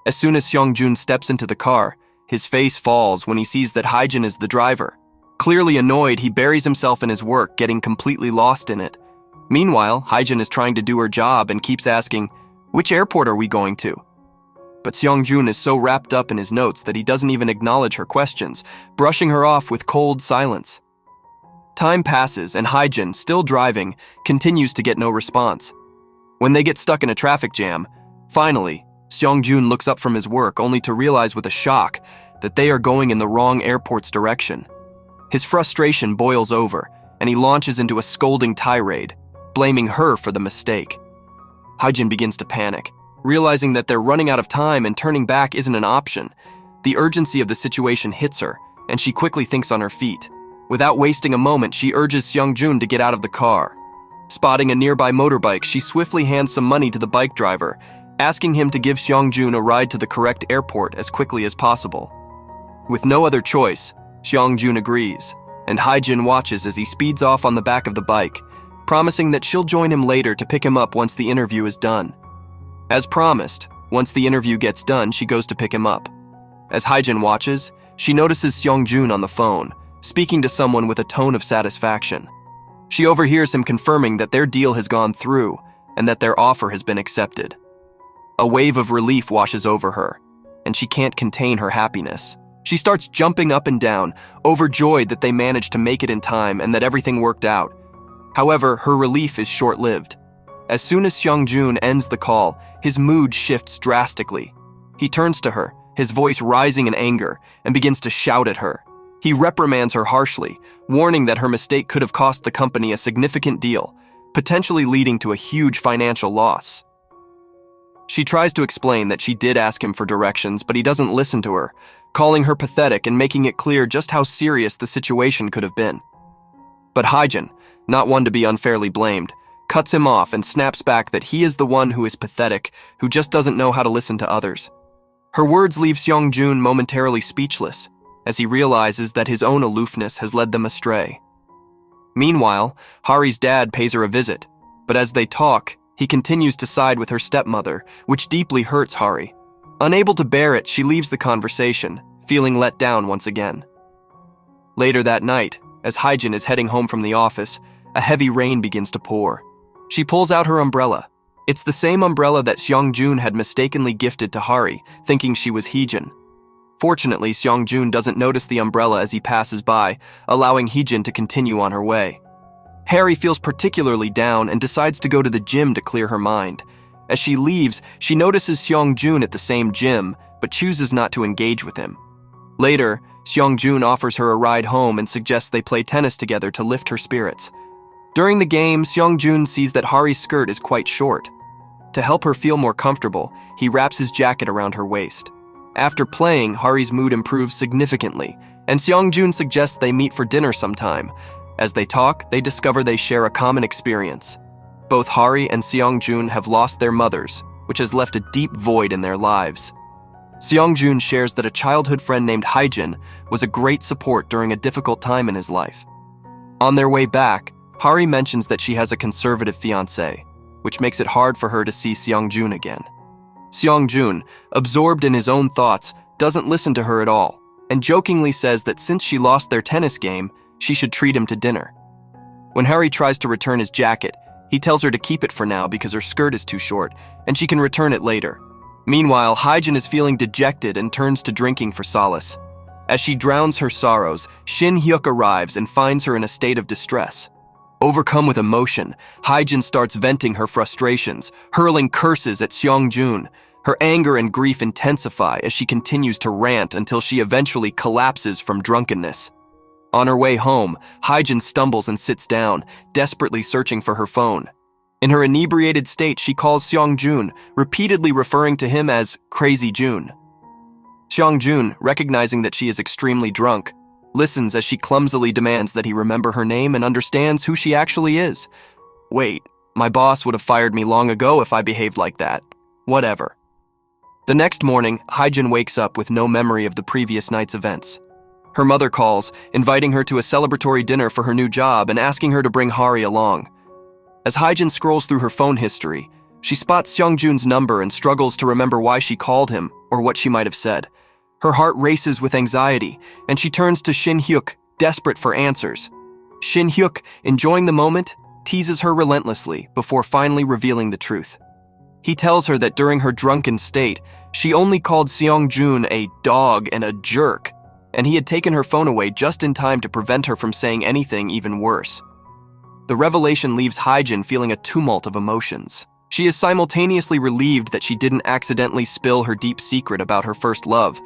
As soon as Seong-jun steps into the car, his face falls when he sees that Hye Jin is the driver. Clearly annoyed, he buries himself in his work, getting completely lost in it. Meanwhile, Hye Jin is trying to do her job and keeps asking, "Which airport are we going to?" But Seong-jun is so wrapped up in his notes that he doesn't even acknowledge her questions, brushing her off with cold silence. Time passes, and Hye Jin, still driving, continues to get no response. When they get stuck in a traffic jam, finally, Seong-jun looks up from his work only to realize with a shock that they are going in the wrong airport's direction. His frustration boils over, and he launches into a scolding tirade, blaming her for the mistake. Hye Jin begins to panic, realizing that they're running out of time and turning back isn't an option. The urgency of the situation hits her, and she quickly thinks on her feet. Without wasting a moment, she urges Seong-jun to get out of the car. Spotting a nearby motorbike, she swiftly hands some money to the bike driver, asking him to give Seong-jun a ride to the correct airport as quickly as possible. With no other choice, Seong-jun agrees, and Hye Jin watches as he speeds off on the back of the bike, promising that she'll join him later to pick him up once the interview is done. As promised, once the interview gets done, she goes to pick him up. As Hye Jin watches, she notices Seong-jun on the phone, speaking to someone with a tone of satisfaction. She overhears him confirming that their deal has gone through and that their offer has been accepted. A wave of relief washes over her, and she can't contain her happiness. She starts jumping up and down, overjoyed that they managed to make it in time and that everything worked out. However, her relief is short-lived. As soon as Seong-jun ends the call, his mood shifts drastically. He turns to her, his voice rising in anger, and begins to shout at her. He reprimands her harshly, warning that her mistake could have cost the company a significant deal, potentially leading to a huge financial loss. She tries to explain that she did ask him for directions, but he doesn't listen to her, calling her pathetic and making it clear just how serious the situation could have been. But Hye Jin, not one to be unfairly blamed, cuts him off and snaps back that he is the one who is pathetic, who just doesn't know how to listen to others. Her words leave Seong-jun momentarily speechless, as he realizes that his own aloofness has led them astray. Meanwhile, Hari's dad pays her a visit, but as they talk, he continues to side with her stepmother, which deeply hurts Hari. Unable to bear it, she leaves the conversation, feeling let down once again. Later that night, as Hye Jin is heading home from the office, a heavy rain begins to pour. She pulls out her umbrella. It's the same umbrella that Seong-jun had mistakenly gifted to Hari, thinking she was Hye Jin. Fortunately, Seong-jun doesn't notice the umbrella as he passes by, allowing Hye Jin to continue on her way. Hari feels particularly down and decides to go to the gym to clear her mind. As she leaves, she notices Seong-jun at the same gym, but chooses not to engage with him. Later, Seong-jun offers her a ride home and suggests they play tennis together to lift her spirits. During the game, Seong-jun sees that Hari's skirt is quite short. To help her feel more comfortable, he wraps his jacket around her waist. After playing, Hari's mood improves significantly, and Seong-jun suggests they meet for dinner sometime. As they talk, they discover they share a common experience. Both Hari and Seong-jun have lost their mothers, which has left a deep void in their lives. Seong-jun shares that a childhood friend named Hye Jin was a great support during a difficult time in his life. On their way back, Hari mentions that she has a conservative fiancé, which makes it hard for her to see Seong-jun again. Seong-jun, absorbed in his own thoughts, doesn't listen to her at all, and jokingly says that since she lost their tennis game, she should treat him to dinner. When Hari tries to return his jacket, he tells her to keep it for now because her skirt is too short, and she can return it later. Meanwhile, Hye Jin is feeling dejected and turns to drinking for solace. As she drowns her sorrows, Shin Hyuk arrives and finds her in a state of distress. Overcome with emotion, Hye Jin starts venting her frustrations, hurling curses at Seong-jun. Her anger and grief intensify as she continues to rant until she eventually collapses from drunkenness. On her way home, Hye Jin stumbles and sits down, desperately searching for her phone. In her inebriated state, she calls Seong-jun, repeatedly referring to him as Crazy Jun. Seong-jun, recognizing that she is extremely drunk, listens as she clumsily demands that he remember her name and understands who she actually is. Wait, my boss would have fired me long ago if I behaved like that. Whatever. The next morning, Hye Jin wakes up with no memory of the previous night's events. Her mother calls, inviting her to a celebratory dinner for her new job and asking her to bring Hari along. As Hye Jin scrolls through her phone history, she spots Seong-jun's number and struggles to remember why she called him or what she might have said. Her heart races with anxiety, and she turns to Shin Hyuk, desperate for answers. Shin Hyuk, enjoying the moment, teases her relentlessly before finally revealing the truth. He tells her that during her drunken state, she only called Seong-jun a dog and a jerk, and he had taken her phone away just in time to prevent her from saying anything even worse. The revelation leaves Hye Jin feeling a tumult of emotions. She is simultaneously relieved that she didn't accidentally spill her deep secret about her first love,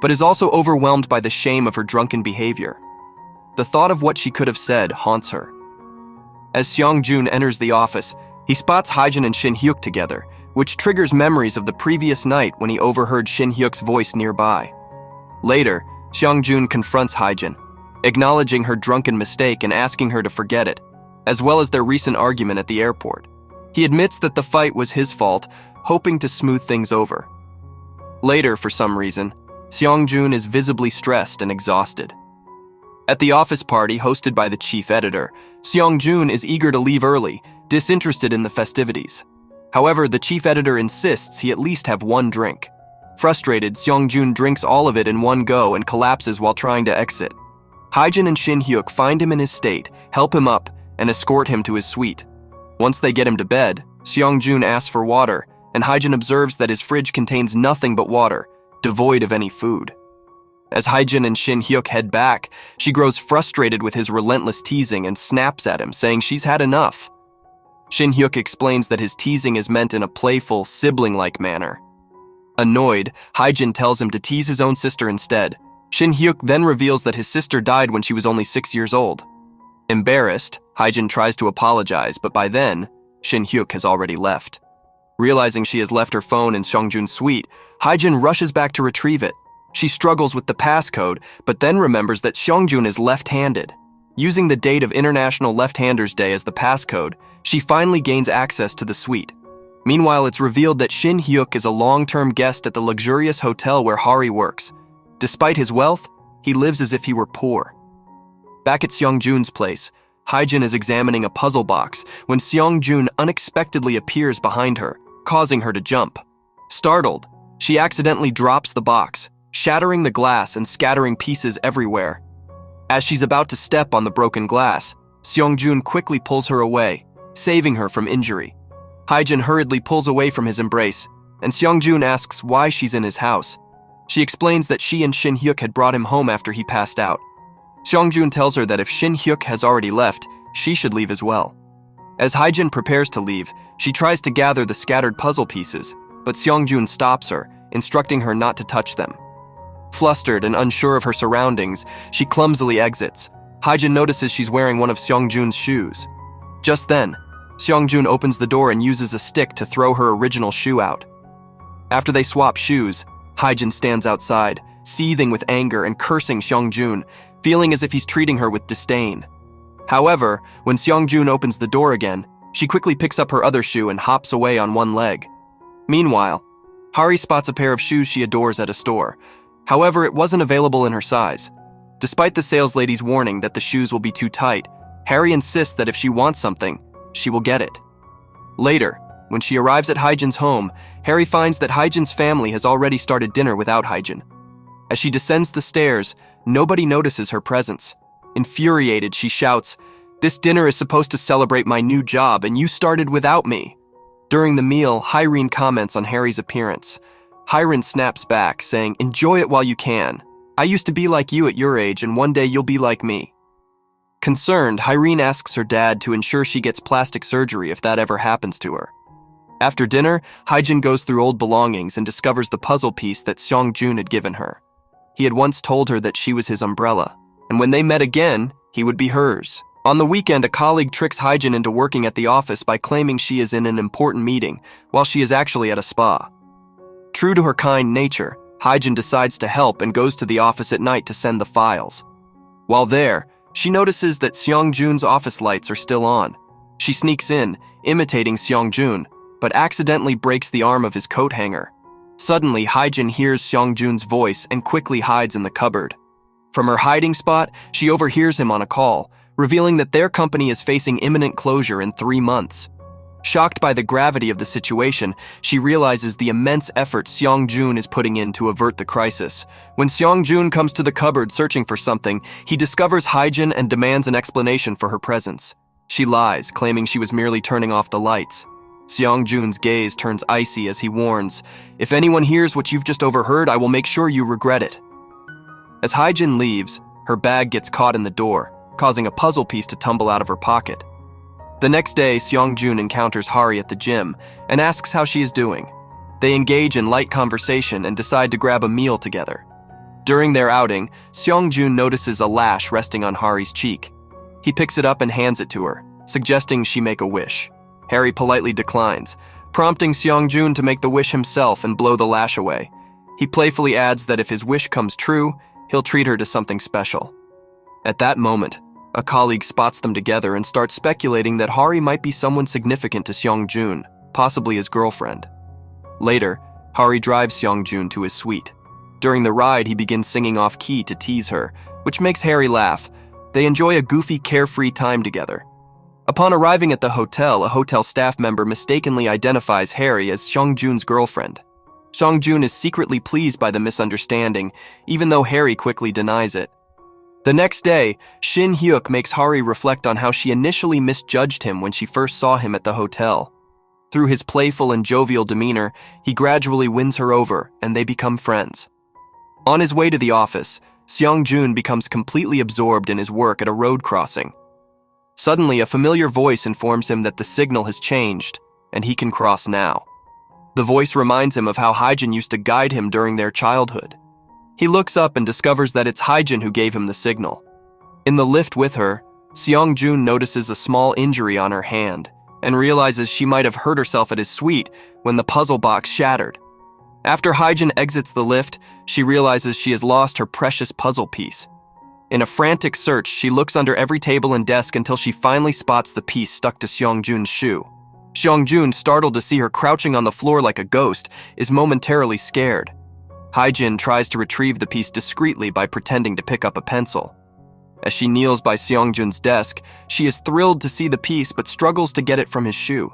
but is also overwhelmed by the shame of her drunken behavior. The thought of what she could have said haunts her. As Seong-jun enters the office, he spots Hye Jin and Shin Hyuk together, which triggers memories of the previous night when he overheard Shin Hyuk's voice nearby. Later, Seong-jun confronts Hye Jin, acknowledging her drunken mistake and asking her to forget it, as well as their recent argument at the airport. He admits that the fight was his fault, hoping to smooth things over. Later, for some reason, Seong-jun is visibly stressed and exhausted. At the office party hosted by the chief editor, Seong-jun is eager to leave early, disinterested in the festivities. However, the chief editor insists he at least have one drink. Frustrated, Seong-jun drinks all of it in one go and collapses while trying to exit. Hye Jin and Shin Hyuk find him in his state, help him up, and escort him to his suite. Once they get him to bed, Seong-jun asks for water, and Hye Jin observes that his fridge contains nothing but water, devoid of any food. As Hye Jin and Shin Hyuk head back, she grows frustrated with his relentless teasing and snaps at him, saying she's had enough. Shin Hyuk explains that his teasing is meant in a playful, sibling-like manner. Annoyed, Hye Jin tells him to tease his own sister instead. Shin Hyuk then reveals that his sister died when she was only 6 years old. Embarrassed, Hye Jin tries to apologize, but by then, Shin Hyuk has already left. Realizing she has left her phone in Seong-jun's suite, Hye Jin rushes back to retrieve it. She struggles with the passcode, but then remembers that Seong-jun is left-handed. Using the date of International Left-Handers Day as the passcode, she finally gains access to the suite. Meanwhile, it's revealed that Shin Hyuk is a long-term guest at the luxurious hotel where Hari works. Despite his wealth, he lives as if he were poor. Back at Seong-jun's place, Hye Jin is examining a puzzle box when Seong-jun unexpectedly appears behind her, causing her to jump. Startled, she accidentally drops the box, shattering the glass and scattering pieces everywhere. As she's about to step on the broken glass, Seong-jun quickly pulls her away, saving her from injury. Hye Jin hurriedly pulls away from his embrace, and Seong-jun asks why she's in his house. She explains that she and Shin Hyuk had brought him home after he passed out. Seong-jun tells her that if Shin Hyuk has already left, she should leave as well. As Hye Jin prepares to leave, she tries to gather the scattered puzzle pieces, but Seong-jun stops her, instructing her not to touch them. Flustered and unsure of her surroundings, she clumsily exits. Hye Jin notices she's wearing one of Seong-jun's shoes. Just then, Seong-jun opens the door and uses a stick to throw her original shoe out. After they swap shoes, Hye Jin stands outside, seething with anger and cursing Seong-jun, feeling as if he's treating her with disdain. However, when Seong-jun opens the door again, she quickly picks up her other shoe and hops away on one leg. Meanwhile, Hari spots a pair of shoes she adores at a store. However, it wasn't available in her size. Despite the saleslady's warning that the shoes will be too tight, Hari insists that if she wants something, she will get it. Later, when she arrives at Hye Jin's home, Hari finds that Hye Jin's family has already started dinner without Hye Jin. As she descends the stairs, nobody notices her presence. Infuriated, she shouts, "This dinner is supposed to celebrate my new job, and you started without me." During the meal, Hye comments on Hari's appearance. Hye snaps back, saying, "Enjoy it while you can. I used to be like you at your age, and one day you'll be like me." Concerned, Hye asks her dad to ensure she gets plastic surgery if that ever happens to her. After dinner, Hye Jin goes through old belongings and discovers the puzzle piece that Seong-jun had given her. He had once told her that she was his umbrella, and when they met again, he would be hers. On the weekend, a colleague tricks Hye Jin into working at the office by claiming she is in an important meeting, while she is actually at a spa. True to her kind nature, Hye Jin decides to help and goes to the office at night to send the files. While there, she notices that Seong-jun's office lights are still on. She sneaks in, imitating Seong-jun, but accidentally breaks the arm of his coat hanger. Suddenly, Hye Jin hears Seong-jun's voice and quickly hides in the cupboard. From her hiding spot, she overhears him on a call, revealing that their company is facing imminent closure in 3 months. Shocked by the gravity of the situation, she realizes the immense effort Seong-joon is putting in to avert the crisis. When Seong-joon comes to the cupboard searching for something, he discovers Hye Jin and demands an explanation for her presence. She lies, claiming she was merely turning off the lights. Seong-joon's gaze turns icy as he warns, "If anyone hears what you've just overheard, I will make sure you regret it." As Hye Jin leaves, her bag gets caught in the door, causing a puzzle piece to tumble out of her pocket. The next day, Seong-joon encounters Hari at the gym and asks how she is doing. They engage in light conversation and decide to grab a meal together. During their outing, Seong-joon notices a lash resting on Hari's cheek. He picks it up and hands it to her, suggesting she make a wish. Hari politely declines, prompting Seong-joon to make the wish himself and blow the lash away. He playfully adds that if his wish comes true, he'll treat her to something special. At that moment, a colleague spots them together and starts speculating that Hari might be someone significant to Seong-joon, possibly his girlfriend. Later, Hari drives Seong-joon to his suite. During the ride, he begins singing off-key to tease her, which makes Hari laugh. They enjoy a goofy, carefree time together. Upon arriving at the hotel, a hotel staff member mistakenly identifies Hari as Seong-joon's girlfriend. Seong-joon is secretly pleased by the misunderstanding, even though Hari quickly denies it. The next day, Shin Hyuk makes Hari reflect on how she initially misjudged him when she first saw him at the hotel. Through his playful and jovial demeanor, he gradually wins her over, and they become friends. On his way to the office, Seong-joon becomes completely absorbed in his work at a road crossing. Suddenly, a familiar voice informs him that the signal has changed, and he can cross now. The voice reminds him of how Hye Jin used to guide him during their childhood. He looks up and discovers that it's Hye Jin who gave him the signal. In the lift with her, Seong-joon notices a small injury on her hand and realizes she might have hurt herself at his suite when the puzzle box shattered. After Hye Jin exits the lift, she realizes she has lost her precious puzzle piece. In a frantic search, she looks under every table and desk until she finally spots the piece stuck to Seong-joon's shoe. Seong-joon, startled to see her crouching on the floor like a ghost, is momentarily scared. Hye Jin tries to retrieve the piece discreetly by pretending to pick up a pencil. As she kneels by Seong-joon's desk, she is thrilled to see the piece but struggles to get it from his shoe.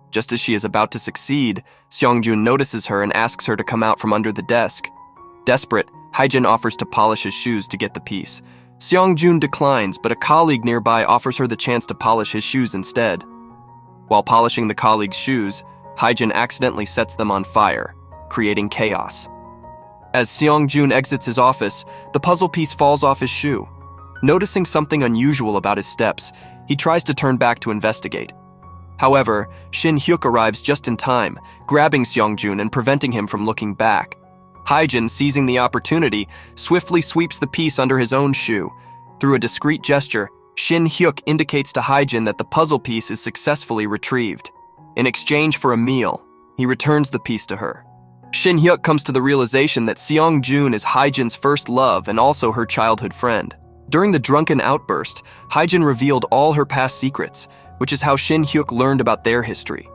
Just as she is about to succeed, Seong-joon notices her and asks her to come out from under the desk. Desperate, Hye Jin offers to polish his shoes to get the piece. Seong-joon declines, but a colleague nearby offers her the chance to polish his shoes instead. While polishing the colleague's shoes, Hye Jin accidentally sets them on fire, creating chaos. As Seong-joon exits his office, the puzzle piece falls off his shoe. Noticing something unusual about his steps, he tries to turn back to investigate. However, Shin Hyuk arrives just in time, grabbing Seong-joon and preventing him from looking back. Hye Jin, seizing the opportunity, swiftly sweeps the piece under his own shoe. Through a discreet gesture, Shin Hyuk indicates to Hye Jin that the puzzle piece is successfully retrieved. In exchange for a meal, he returns the piece to her. Shin Hyuk comes to the realization that Seong-joon is Hye Jin's first love and also her childhood friend. During the drunken outburst, Hye Jin revealed all her past secrets, which is how Shin Hyuk learned about their history.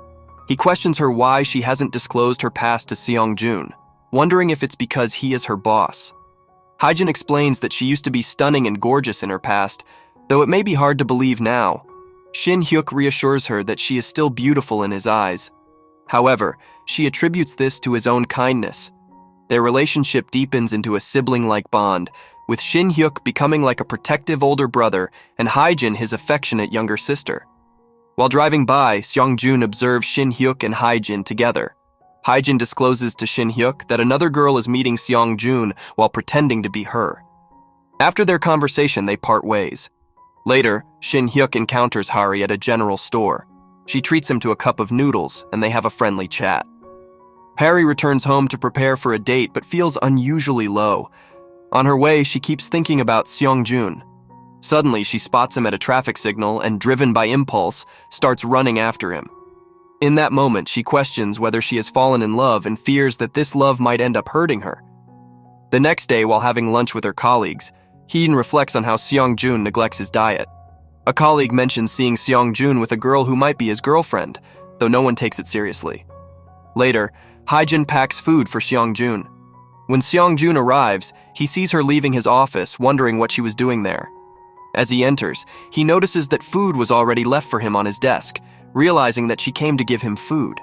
He questions her why she hasn't disclosed her past to Seong-joon, wondering if it's because he is her boss. Hye Jin explains that she used to be stunning and gorgeous in her past, though it may be hard to believe now. Shin Hyuk reassures her that she is still beautiful in his eyes. However, she attributes this to his own kindness. Their relationship deepens into a sibling-like bond, with Shin Hyuk becoming like a protective older brother and Hye Jin his affectionate younger sister. While driving by, Seong-joon observes Shin Hyuk and Hye Jin together. Hye Jin discloses to Shin Hyuk that another girl is meeting Seong-joon while pretending to be her. After their conversation, they part ways. Later, Shin Hyuk encounters Hari at a general store. She treats him to a cup of noodles, and they have a friendly chat. Hari returns home to prepare for a date but feels unusually low. On her way, she keeps thinking about Seong-joon. Suddenly, she spots him at a traffic signal and, driven by impulse, starts running after him. In that moment, she questions whether she has fallen in love and fears that this love might end up hurting her. The next day, while having lunch with her colleagues, Hye Jin reflects on how Seong-joon neglects his diet. A colleague mentions seeing Seong-joon with a girl who might be his girlfriend, though no one takes it seriously. Later, Hye Jin packs food for Seong-joon. When Seong-Joon arrives, he sees her leaving his office, wondering what she was doing there. As he enters, he notices that food was already left for him on his desk, realizing that she came to give him food.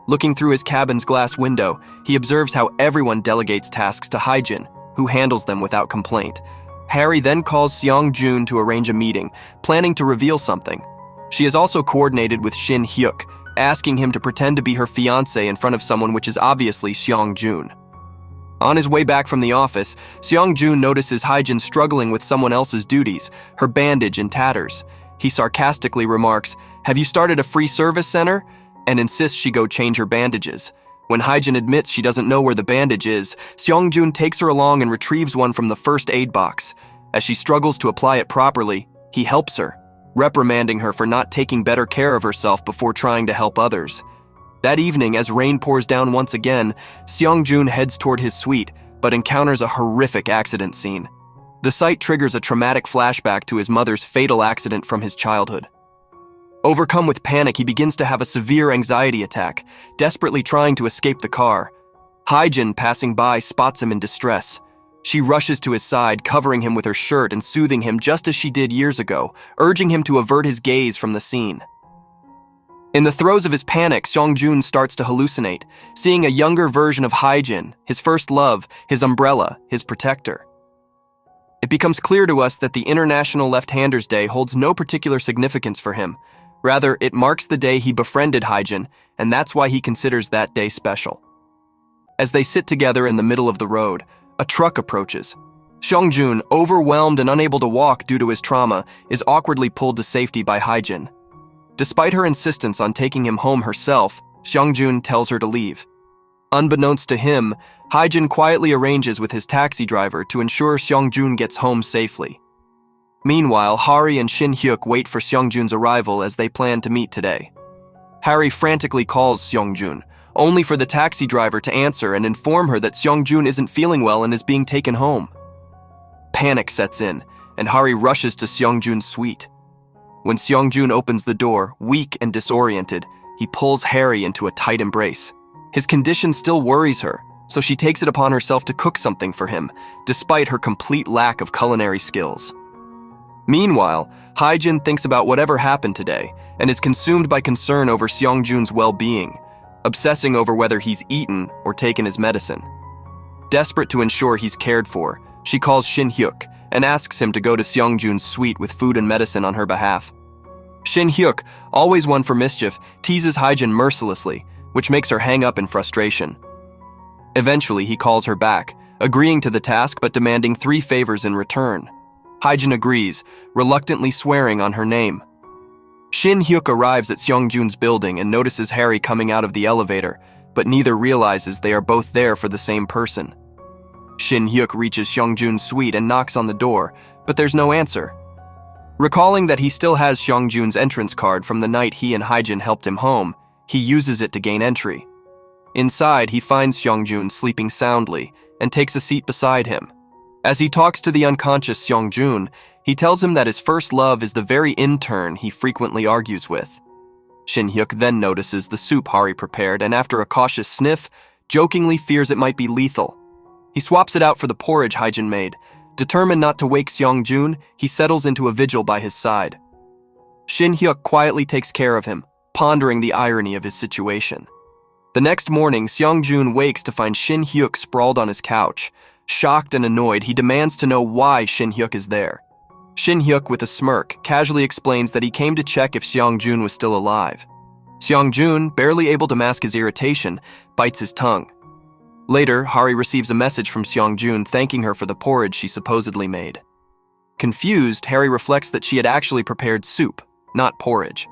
Looking through his cabin's glass window, he observes how everyone delegates tasks to Hye Jin, who handles them without complaint. Harry then calls Seong-Joon to arrange a meeting, planning to reveal something. She has also coordinated with Shin Hyuk, asking him to pretend to be her fiancé in front of someone which is obviously Seong-Joon. On his way back from the office, Seong-Joon notices Hye Jin struggling with someone else's duties, her bandage in tatters. He sarcastically remarks, "Have you started a free service center?" and insists she go change her bandages. When Hye Jin admits she doesn't know where the bandage is, Seong-Joon takes her along and retrieves one from the first aid box. As she struggles to apply it properly, he helps her, reprimanding her for not taking better care of herself before trying to help others. That evening, as rain pours down once again, Seong-Joon heads toward his suite, but encounters a horrific accident scene. The sight triggers a traumatic flashback to his mother's fatal accident from his childhood. Overcome with panic, he begins to have a severe anxiety attack, desperately trying to escape the car. Hye Jin, passing by, spots him in distress. She rushes to his side, covering him with her shirt and soothing him just as she did years ago, urging him to avert his gaze from the scene. In the throes of his panic, Seong-Joon starts to hallucinate, seeing a younger version of Hye Jin, his first love, his umbrella, his protector. It becomes clear to us that the International Left-Handers Day holds no particular significance for him. Rather, it marks the day he befriended Hye Jin, and that's why he considers that day special. As they sit together in the middle of the road, a truck approaches. Seong-Joon, overwhelmed and unable to walk due to his trauma, is awkwardly pulled to safety by Hye Jin. Despite her insistence on taking him home herself, Seong-Joon tells her to leave. Unbeknownst to him, Hye Jin quietly arranges with his taxi driver to ensure Seong-Joon gets home safely. Meanwhile, Harry and Shin Hyuk wait for Seong-Joon's arrival as they plan to meet today. Harry frantically calls Seong-Joon, only for the taxi driver to answer and inform her that Seong-Joon isn't feeling well and is being taken home. Panic sets in, and Harry rushes to Seong-Joon's suite. When Seong-Joon opens the door, weak and disoriented, he pulls Harry into a tight embrace. His condition still worries her, so she takes it upon herself to cook something for him, despite her complete lack of culinary skills. Meanwhile, Hye Jin thinks about whatever happened today and is consumed by concern over Seong-Joon's well-being, obsessing over whether he's eaten or taken his medicine. Desperate to ensure he's cared for, she calls Shin Hyuk and asks him to go to Seong-Joon's suite with food and medicine on her behalf. Shin Hyuk, always one for mischief, teases Hye Jin mercilessly, which makes her hang up in frustration. Eventually, he calls her back, agreeing to the task but demanding 3 favors in return. Hye Jin agrees, reluctantly swearing on her name. Shin Hyuk arrives at Seong-Joon's building and notices Harry coming out of the elevator, but neither realizes they are both there for the same person. Shin Hyuk reaches Seong-Joon's suite and knocks on the door, but there's no answer. Recalling that he still has Seong-Joon's entrance card from the night he and Hye Jin helped him home, he uses it to gain entry. Inside, he finds Seong-Joon sleeping soundly and takes a seat beside him. As he talks to the unconscious Seong-Joon, he tells him that his first love is the very intern he frequently argues with. Shin Hyuk then notices the soup Harry prepared and after a cautious sniff, jokingly fears it might be lethal. He swaps it out for the porridge Hye Jin made. Determined not to wake Seong-Joon, he settles into a vigil by his side. Shin Hyuk quietly takes care of him, pondering the irony of his situation. The next morning, Seong-Joon wakes to find Shin Hyuk sprawled on his couch. Shocked and annoyed, he demands to know why Shin Hyuk is there. Shin Hyuk, with a smirk, casually explains that he came to check if Seong-Joon was still alive. Seong-Joon, barely able to mask his irritation, bites his tongue. Later, Harry receives a message from Seong-Joon thanking her for the porridge she supposedly made. Confused, Harry reflects that she had actually prepared soup, not porridge.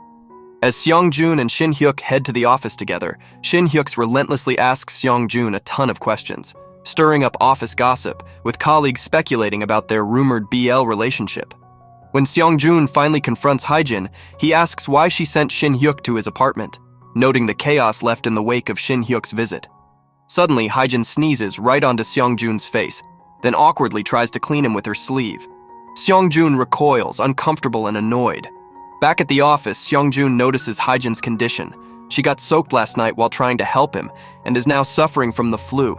As Seong-Joon and Shin Hyuk head to the office together, Shin Hyuk relentlessly asks Seong-Joon a ton of questions, stirring up office gossip, with colleagues speculating about their rumored BL relationship. When Seong-Joon finally confronts Hye Jin, he asks why she sent Shin Hyuk to his apartment, noting the chaos left in the wake of Shin Hyuk's visit. Suddenly, Hye Jin sneezes right onto Seong-Joon's face, then awkwardly tries to clean him with her sleeve. Seong-Joon recoils, uncomfortable and annoyed. Back at the office, Seong-Joon notices Hye Jin's condition. She got soaked last night while trying to help him and is now suffering from the flu.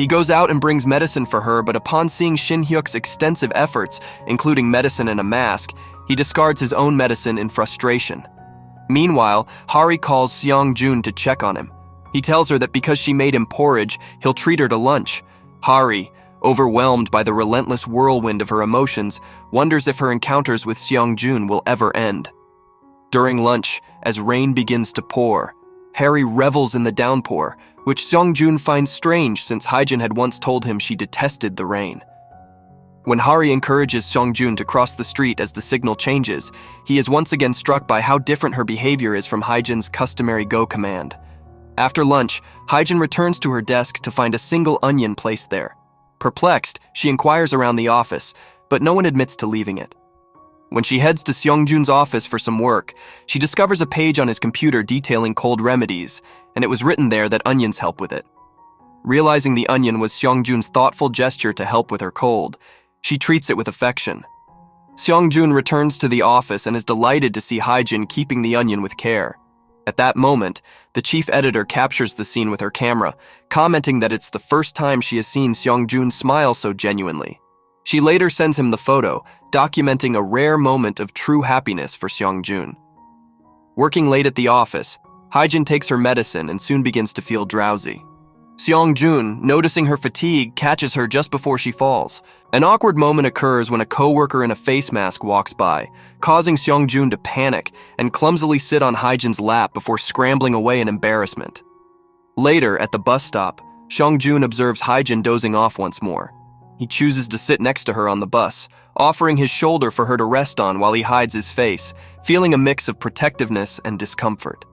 He goes out and brings medicine for her, but upon seeing Shin Hyuk's extensive efforts, including medicine and a mask, he discards his own medicine in frustration. Meanwhile, Hye calls Joon to check on him. He tells her that because she made him porridge, he'll treat her to lunch. Hye, overwhelmed by the relentless whirlwind of her emotions, wonders if her encounters with Joon will ever end. During lunch, as rain begins to pour, Hye revels in the downpour, which Joon finds strange since Hye Jin had once told him she detested the rain. When Hye encourages Joon to cross the street as the signal changes, he is once again struck by how different her behavior is from Hye Jin's customary go command. After lunch, Hye Jin returns to her desk to find a single onion placed there. Perplexed, she inquires around the office, but no one admits to leaving it. When she heads to Joon's office for some work, she discovers a page on his computer detailing cold remedies, and it was written there that onions help with it. Realizing the onion was Joon's thoughtful gesture to help with her cold, she treats it with affection. Joon returns to the office and is delighted to see Hye Jin keeping the onion with care. At that moment, the chief editor captures the scene with her camera, commenting that it's the first time she has seen Joon smile so genuinely. She later sends him the photo, documenting a rare moment of true happiness for Joon. Working late at the office, Hye Jin takes her medicine and soon begins to feel drowsy. Joon, noticing her fatigue, catches her just before she falls. An awkward moment occurs when a coworker in a face mask walks by, causing Joon to panic and clumsily sit on Hye Jin's lap before scrambling away in embarrassment. Later, at the bus stop, Joon observes Hye Jin dozing off once more. He chooses to sit next to her on the bus, offering his shoulder for her to rest on while he hides his face, feeling a mix of protectiveness and discomfort.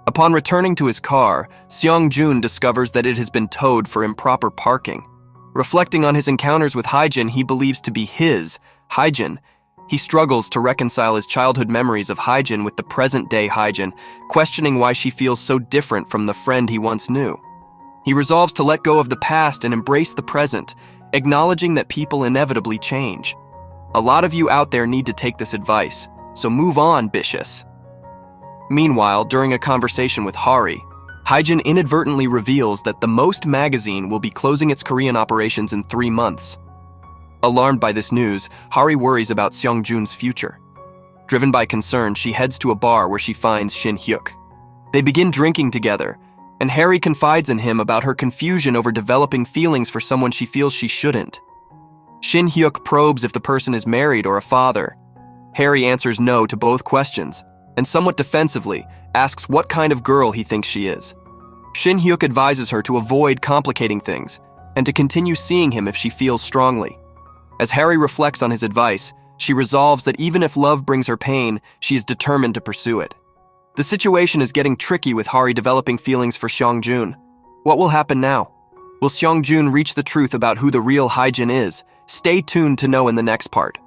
Upon returning to his car, Joon discovers that it has been towed for improper parking. Reflecting on his encounters with Hye Jin he believes to be his, Hye Jin, he struggles to reconcile his childhood memories of Hye Jin with the present-day Hye Jin, questioning why she feels so different from the friend he once knew. He resolves to let go of the past and embrace the present, acknowledging that people inevitably change. A lot of you out there need to take this advice, so move on, bitches. Meanwhile, during a conversation with Hye Jin inadvertently reveals that The Most magazine will be closing its Korean operations in 3 months. Alarmed by this news, Hye worries about Joon's future. Driven by concern, she heads to a bar where she finds Shin Hyuk. They begin drinking together, and Hye confides in him about her confusion over developing feelings for someone she feels she shouldn't. Shin Hyuk probes if the person is married or a father. Hye answers no to both questions, and somewhat defensively, asks what kind of girl he thinks she is. Shin Hyuk advises her to avoid complicating things, and to continue seeing him if she feels strongly. As Hye reflects on his advice, she resolves that even if love brings her pain, she is determined to pursue it. The situation is getting tricky with Hye developing feelings for Joon. What will happen now? Will Joon reach the truth about who the real Hye Jin is? Stay tuned to know in the next part.